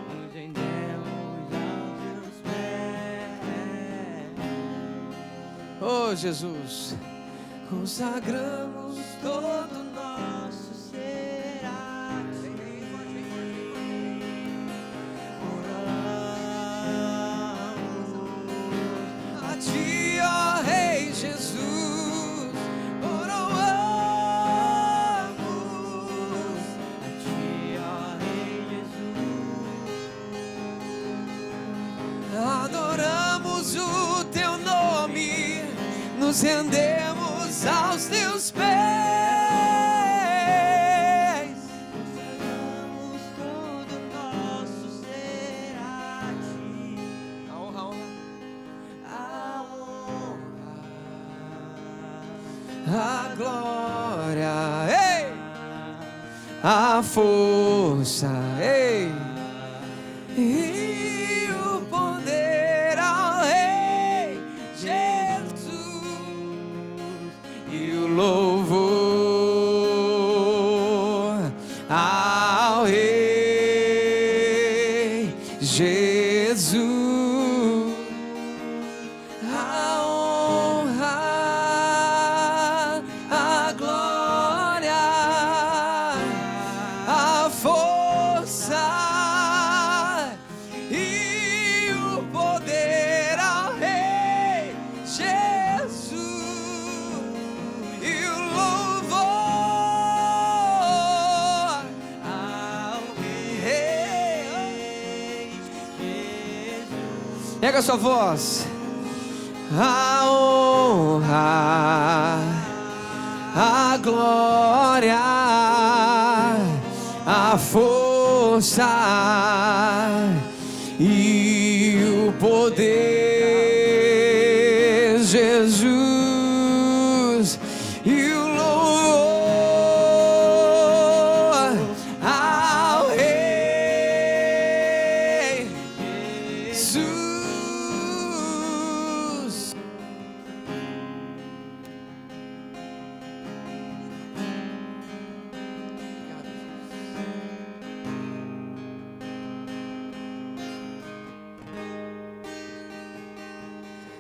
nos rendemos aos teus pés. Oh Jesus, consagramos todo nosso ser a ti. Oramos a ti, ó Rei Jesus, coroamos a ti, ó Rei Jesus, adoramos o teu nome, nos rendemos aos teus pés, consagramos todo nosso ser a ti. A honra, a glória, ei, a força, ei, e o poder ao Rei Jesus, e o louvor ao Rei Jesus, a honra, a glória, a força e o poder ao Rei Jesus, e o louvor ao Rei Jesus. Pega a sua voz. A honra, a glória, a força e o poder, Jesus, e o louvor ao Rei Jesus.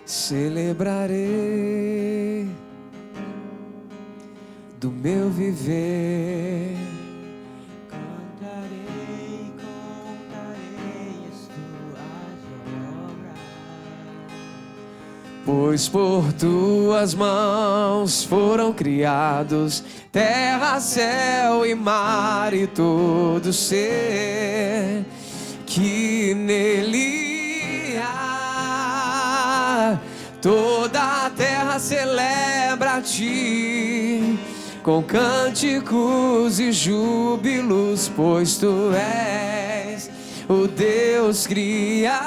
celebrarei do meu viver. Contarei as tuas obras, Pois por tuas mãos foram criados terra, céu e mar e todo ser que nele há. Toda a terra celebra a ti com cânticos e júbilos, pois tu és o Deus Criador.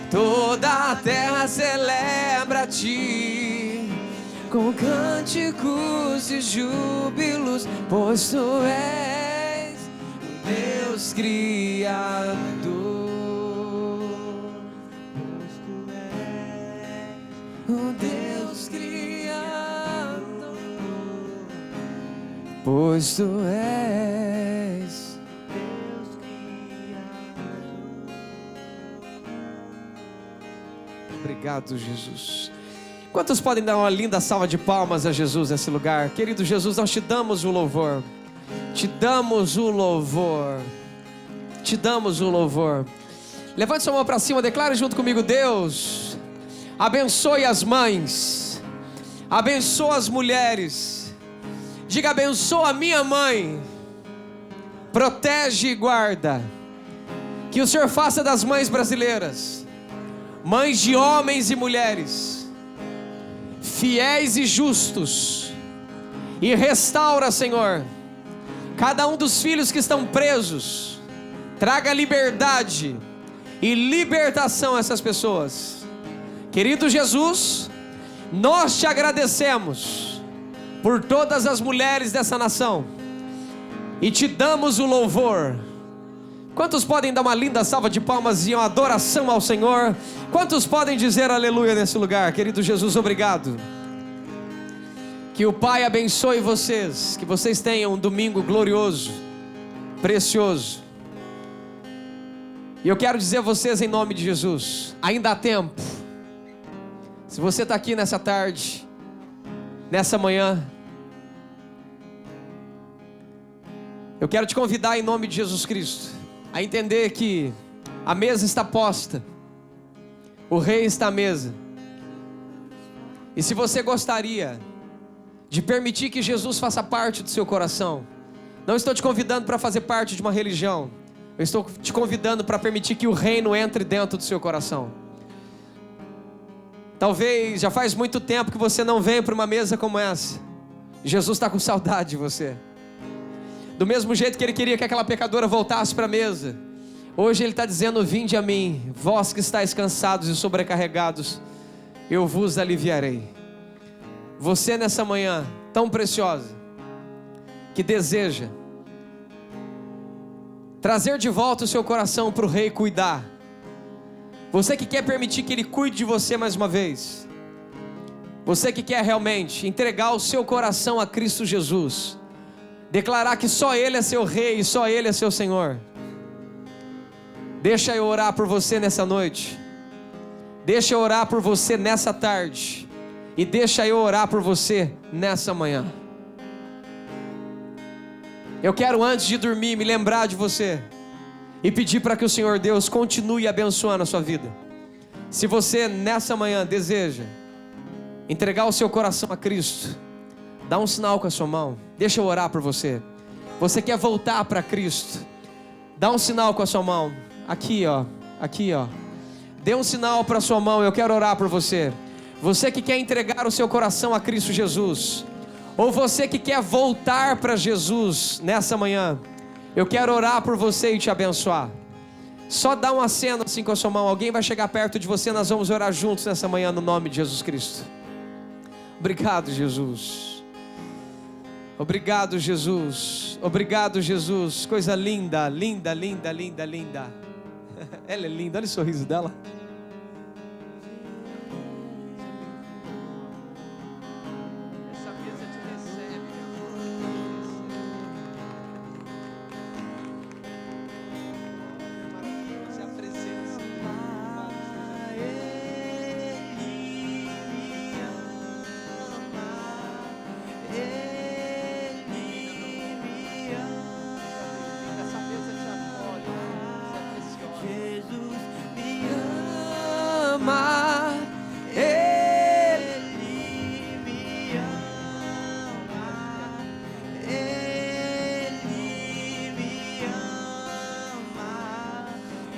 Toda a terra celebra a ti com cânticos e júbilos, pois tu és o Deus Criador. pois tu és O Deus Criador, pois tu és. Deus Criador. Obrigado, Jesus. Quantos podem dar uma linda salva de palmas a Jesus nesse lugar? Querido Jesus, nós te damos o louvor. Te damos o louvor. Te damos o louvor. Levante sua mão para cima, declare junto comigo: Deus, abençoe as mães, abençoa as mulheres. Diga: abençoa a minha mãe, protege e guarda. Que o Senhor faça das mães brasileiras mães de homens e mulheres fiéis e justos, e restaura, Senhor, cada um dos filhos que estão presos. Traga liberdade e libertação a essas pessoas. Querido Jesus, nós te agradecemos por todas as mulheres dessa nação e te damos o louvor. Quantos podem dar uma linda salva de palmas e uma adoração ao Senhor? Quantos podem dizer aleluia nesse lugar? Querido Jesus, obrigado. Que o Pai abençoe vocês, que vocês tenham um domingo glorioso, precioso. E eu quero dizer a vocês em nome de Jesus, ainda há tempo. Se você está aqui nessa tarde, nessa manhã, eu quero te convidar em nome de Jesus Cristo a entender que a mesa está posta, o Rei está à mesa. E se você gostaria de permitir que Jesus faça parte do seu coração, não estou te convidando para fazer parte de uma religião, eu estou te convidando para permitir que o reino entre dentro do seu coração. Talvez já faz muito tempo que você não vem para uma mesa como essa. Jesus está com saudade de você. Do mesmo jeito que Ele queria que aquela pecadora voltasse para a mesa, hoje Ele está dizendo: vinde a mim, vós que estáis cansados e sobrecarregados, eu vos aliviarei. Você nessa manhã tão preciosa, que deseja trazer de volta o seu coração para o Rei cuidar, você que quer permitir que Ele cuide de você mais uma vez, você que quer realmente entregar o seu coração a Cristo Jesus, declarar que só Ele é seu Rei e só Ele é seu Senhor, deixa eu orar por você nessa noite, deixa eu orar por você nessa tarde, e deixa eu orar por você nessa manhã. Eu quero, antes de dormir, me lembrar de você e pedir para que o Senhor Deus continue abençoando a sua vida. Se você nessa manhã deseja entregar o seu coração a Cristo, dá um sinal com a sua mão, deixa eu orar por você. Você quer voltar para Cristo, dá um sinal com a sua mão, aqui ó, dê um sinal para a sua mão, eu quero orar por você. Você que quer entregar o seu coração a Cristo Jesus, ou você que quer voltar para Jesus nessa manhã, eu quero orar por você e te abençoar. Só dá um aceno assim com a sua mão, alguém vai chegar perto de você, nós vamos orar juntos nessa manhã no nome de Jesus Cristo. Obrigado, Jesus. Obrigado, Jesus. Obrigado, Jesus. Coisa linda, linda, linda, linda, linda. Ela é linda, olha o sorriso dela.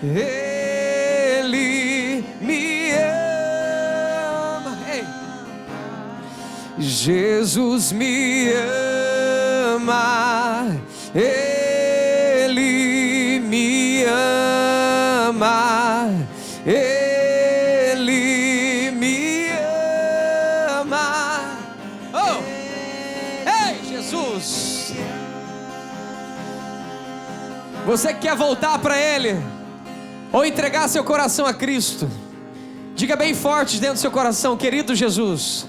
Ele me ama. Ei. Jesus me ama. Ele me ama. Ele me ama. Oh! Ei, Jesus! Você que quer voltar para Ele, ou entregar seu coração a Cristo, diga bem forte dentro do seu coração: querido Jesus,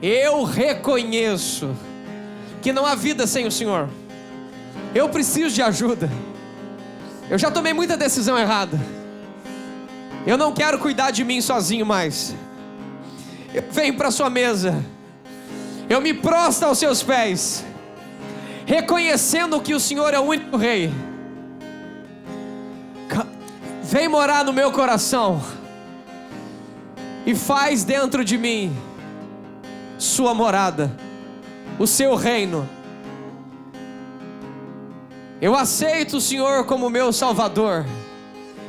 eu reconheço que não há vida sem o Senhor. Eu preciso de ajuda. Eu já tomei muita decisão errada. Eu não quero cuidar de mim sozinho mais. Eu venho para a sua mesa. Eu me prostro aos seus pés, reconhecendo que o Senhor é o único Rei. Vem morar no meu coração e faz dentro de mim sua morada, o seu reino. Eu aceito o Senhor como meu Salvador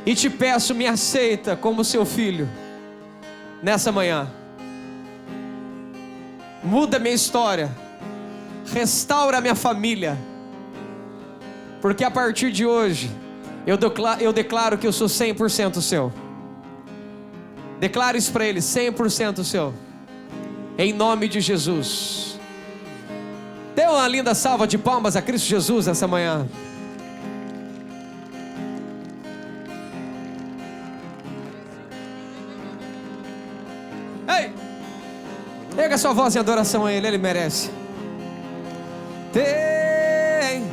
e te peço, me aceita como seu filho nessa manhã. Muda minha história, restaura minha família, porque a partir de hoje eu declaro que eu sou 100% seu. Declaro isso para Ele, 100% seu, em nome de Jesus. Dê uma linda salva de palmas a Cristo Jesus essa manhã. Ei! Erga sua voz em adoração a Ele, Ele merece. Tem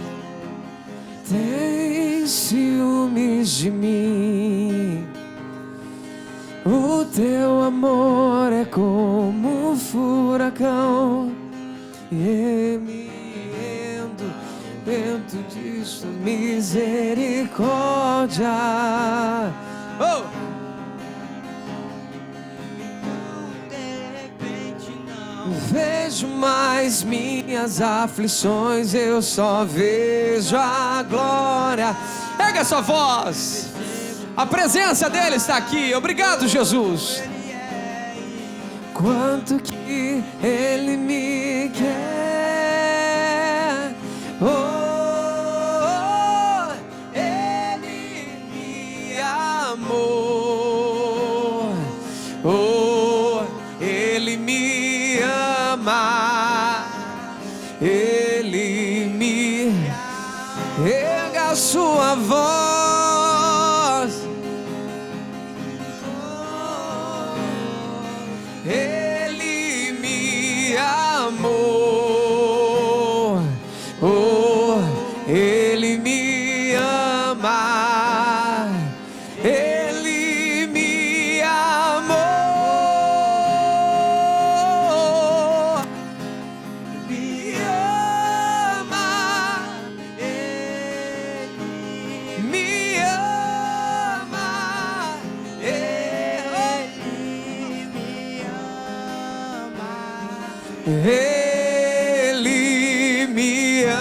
ciúmes de mim. O teu amor é como um furacão, remiendo dentro de sua misericórdia. Oh! Vejo mais minhas aflições, eu só vejo a glória. Pega sua voz. A presença dele está aqui. Obrigado, Jesus. Quanto que Ele me quer. Oh, Ele me amou. Oh, Ele me ama. Ele me... Erga a sua voz. Ele me amou. Oh, Ele me ama. Ele me amou. Me ama. Ele me ama. Ele me ama.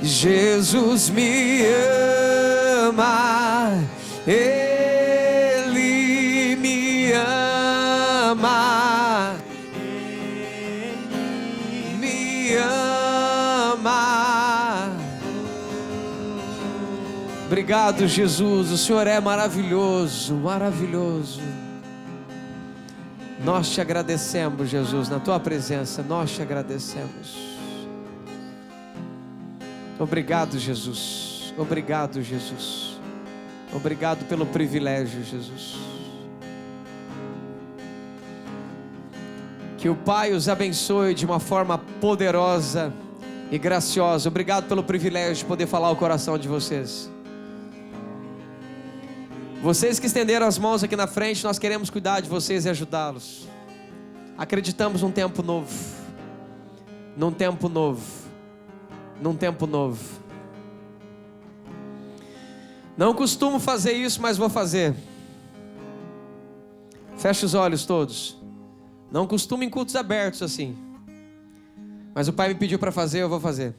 Jesus me ama. Ele me ama. Ele me ama. Obrigado, Jesus. O Senhor é maravilhoso, maravilhoso. Nós te agradecemos, Jesus, na tua presença, nós te agradecemos. Obrigado, Jesus. Obrigado, Jesus. Obrigado pelo privilégio, Jesus. Que o Pai os abençoe de uma forma poderosa e graciosa. Obrigado pelo privilégio de poder falar o coração de vocês. Vocês que estenderam as mãos aqui na frente, nós queremos cuidar de vocês e ajudá-los. Acreditamos num tempo novo. Num tempo novo. Num tempo novo. Não costumo fazer isso, mas vou fazer. Feche os olhos todos. Não costumo em cultos abertos assim. Mas o Pai me pediu para fazer, eu vou fazer.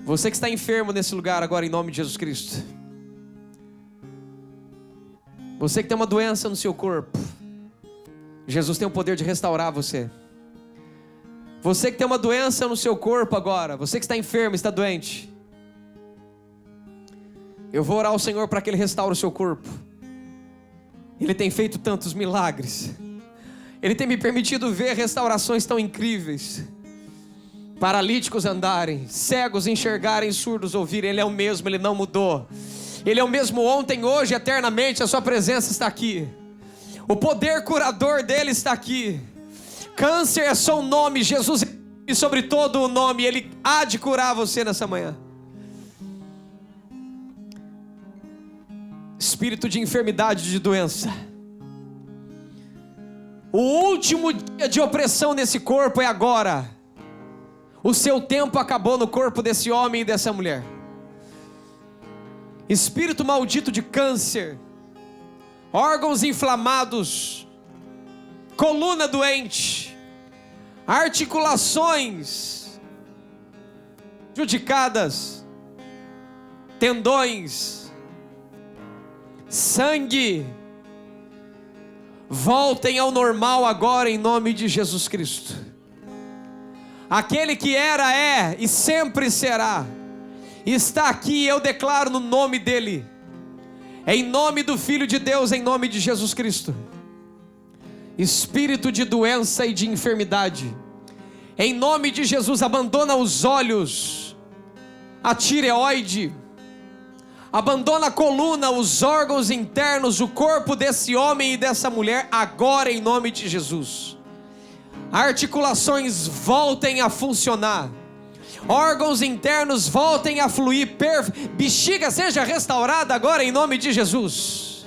Você que está enfermo nesse lugar agora, em nome de Jesus Cristo. Você que tem uma doença no seu corpo, Jesus tem o poder de restaurar você. Você que tem uma doença no seu corpo agora, você que está enfermo, está doente, eu vou orar ao Senhor para que Ele restaure o seu corpo. Ele tem feito tantos milagres. Ele tem me permitido ver restaurações tão incríveis. Paralíticos andarem, cegos enxergarem, surdos ouvirem. Ele é o mesmo, Ele não mudou. Ele é o mesmo ontem, hoje, eternamente. A sua presença está aqui. O poder curador dele está aqui. Câncer é só um nome. Jesus é sobre todo o nome. Ele há de curar você nessa manhã. Espírito de enfermidade, de doença, o último dia de opressão nesse corpo é agora. O seu tempo acabou no corpo desse homem e dessa mulher. Espírito maldito de câncer, órgãos inflamados, coluna doente, articulações judicadas, tendões, sangue, voltem ao normal agora em nome de Jesus Cristo. Aquele que era, é e sempre será, está aqui. Eu declaro no nome dele, em nome do Filho de Deus, em nome de Jesus Cristo. Espírito de doença e de enfermidade, em nome de Jesus, abandona os olhos, a tireoide, abandona a coluna, os órgãos internos, o corpo desse homem e dessa mulher, agora em nome de Jesus. Articulações voltem a funcionar, órgãos internos voltem a fluir, bexiga seja restaurada agora em nome de Jesus.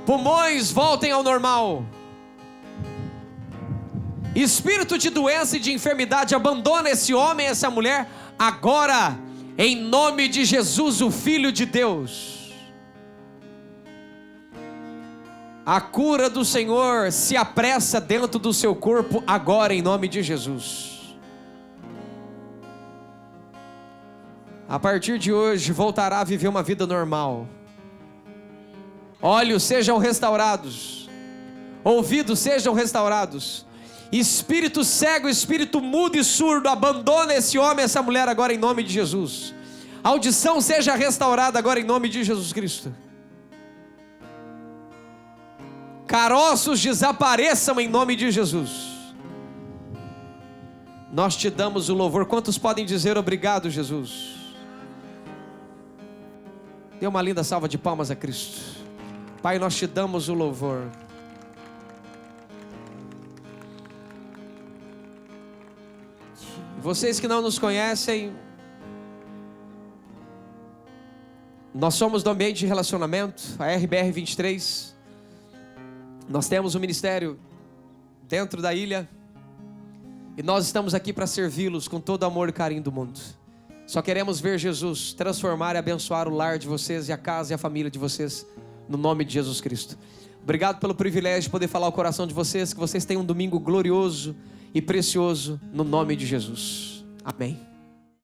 Pulmões voltem ao normal. Espírito de doença e de enfermidade, abandona esse homem e essa mulher agora, em nome de Jesus, o Filho de Deus. A cura do Senhor se apressa dentro do seu corpo agora, em nome de Jesus. A partir de hoje voltará a viver uma vida normal. Olhos sejam restaurados, ouvidos sejam restaurados. Espírito cego, espírito mudo e surdo, abandona esse homem e essa mulher agora em nome de Jesus. Audição seja restaurada agora em nome de Jesus Cristo. Caroços desapareçam em nome de Jesus. Nós te damos o louvor. Quantos podem dizer obrigado, Jesus? Dê uma linda salva de palmas a Cristo. Pai, nós te damos o louvor. Vocês que não nos conhecem, nós somos do ambiente de relacionamento, a RBR 23. Nós temos um ministério dentro da ilha e nós estamos aqui para servi-los com todo o amor e carinho do mundo. Só queremos ver Jesus transformar e abençoar o lar de vocês e a casa e a família de vocês, no nome de Jesus Cristo. Obrigado pelo privilégio de poder falar ao coração de vocês, que vocês tenham um domingo glorioso e precioso, no nome de Jesus. Amém.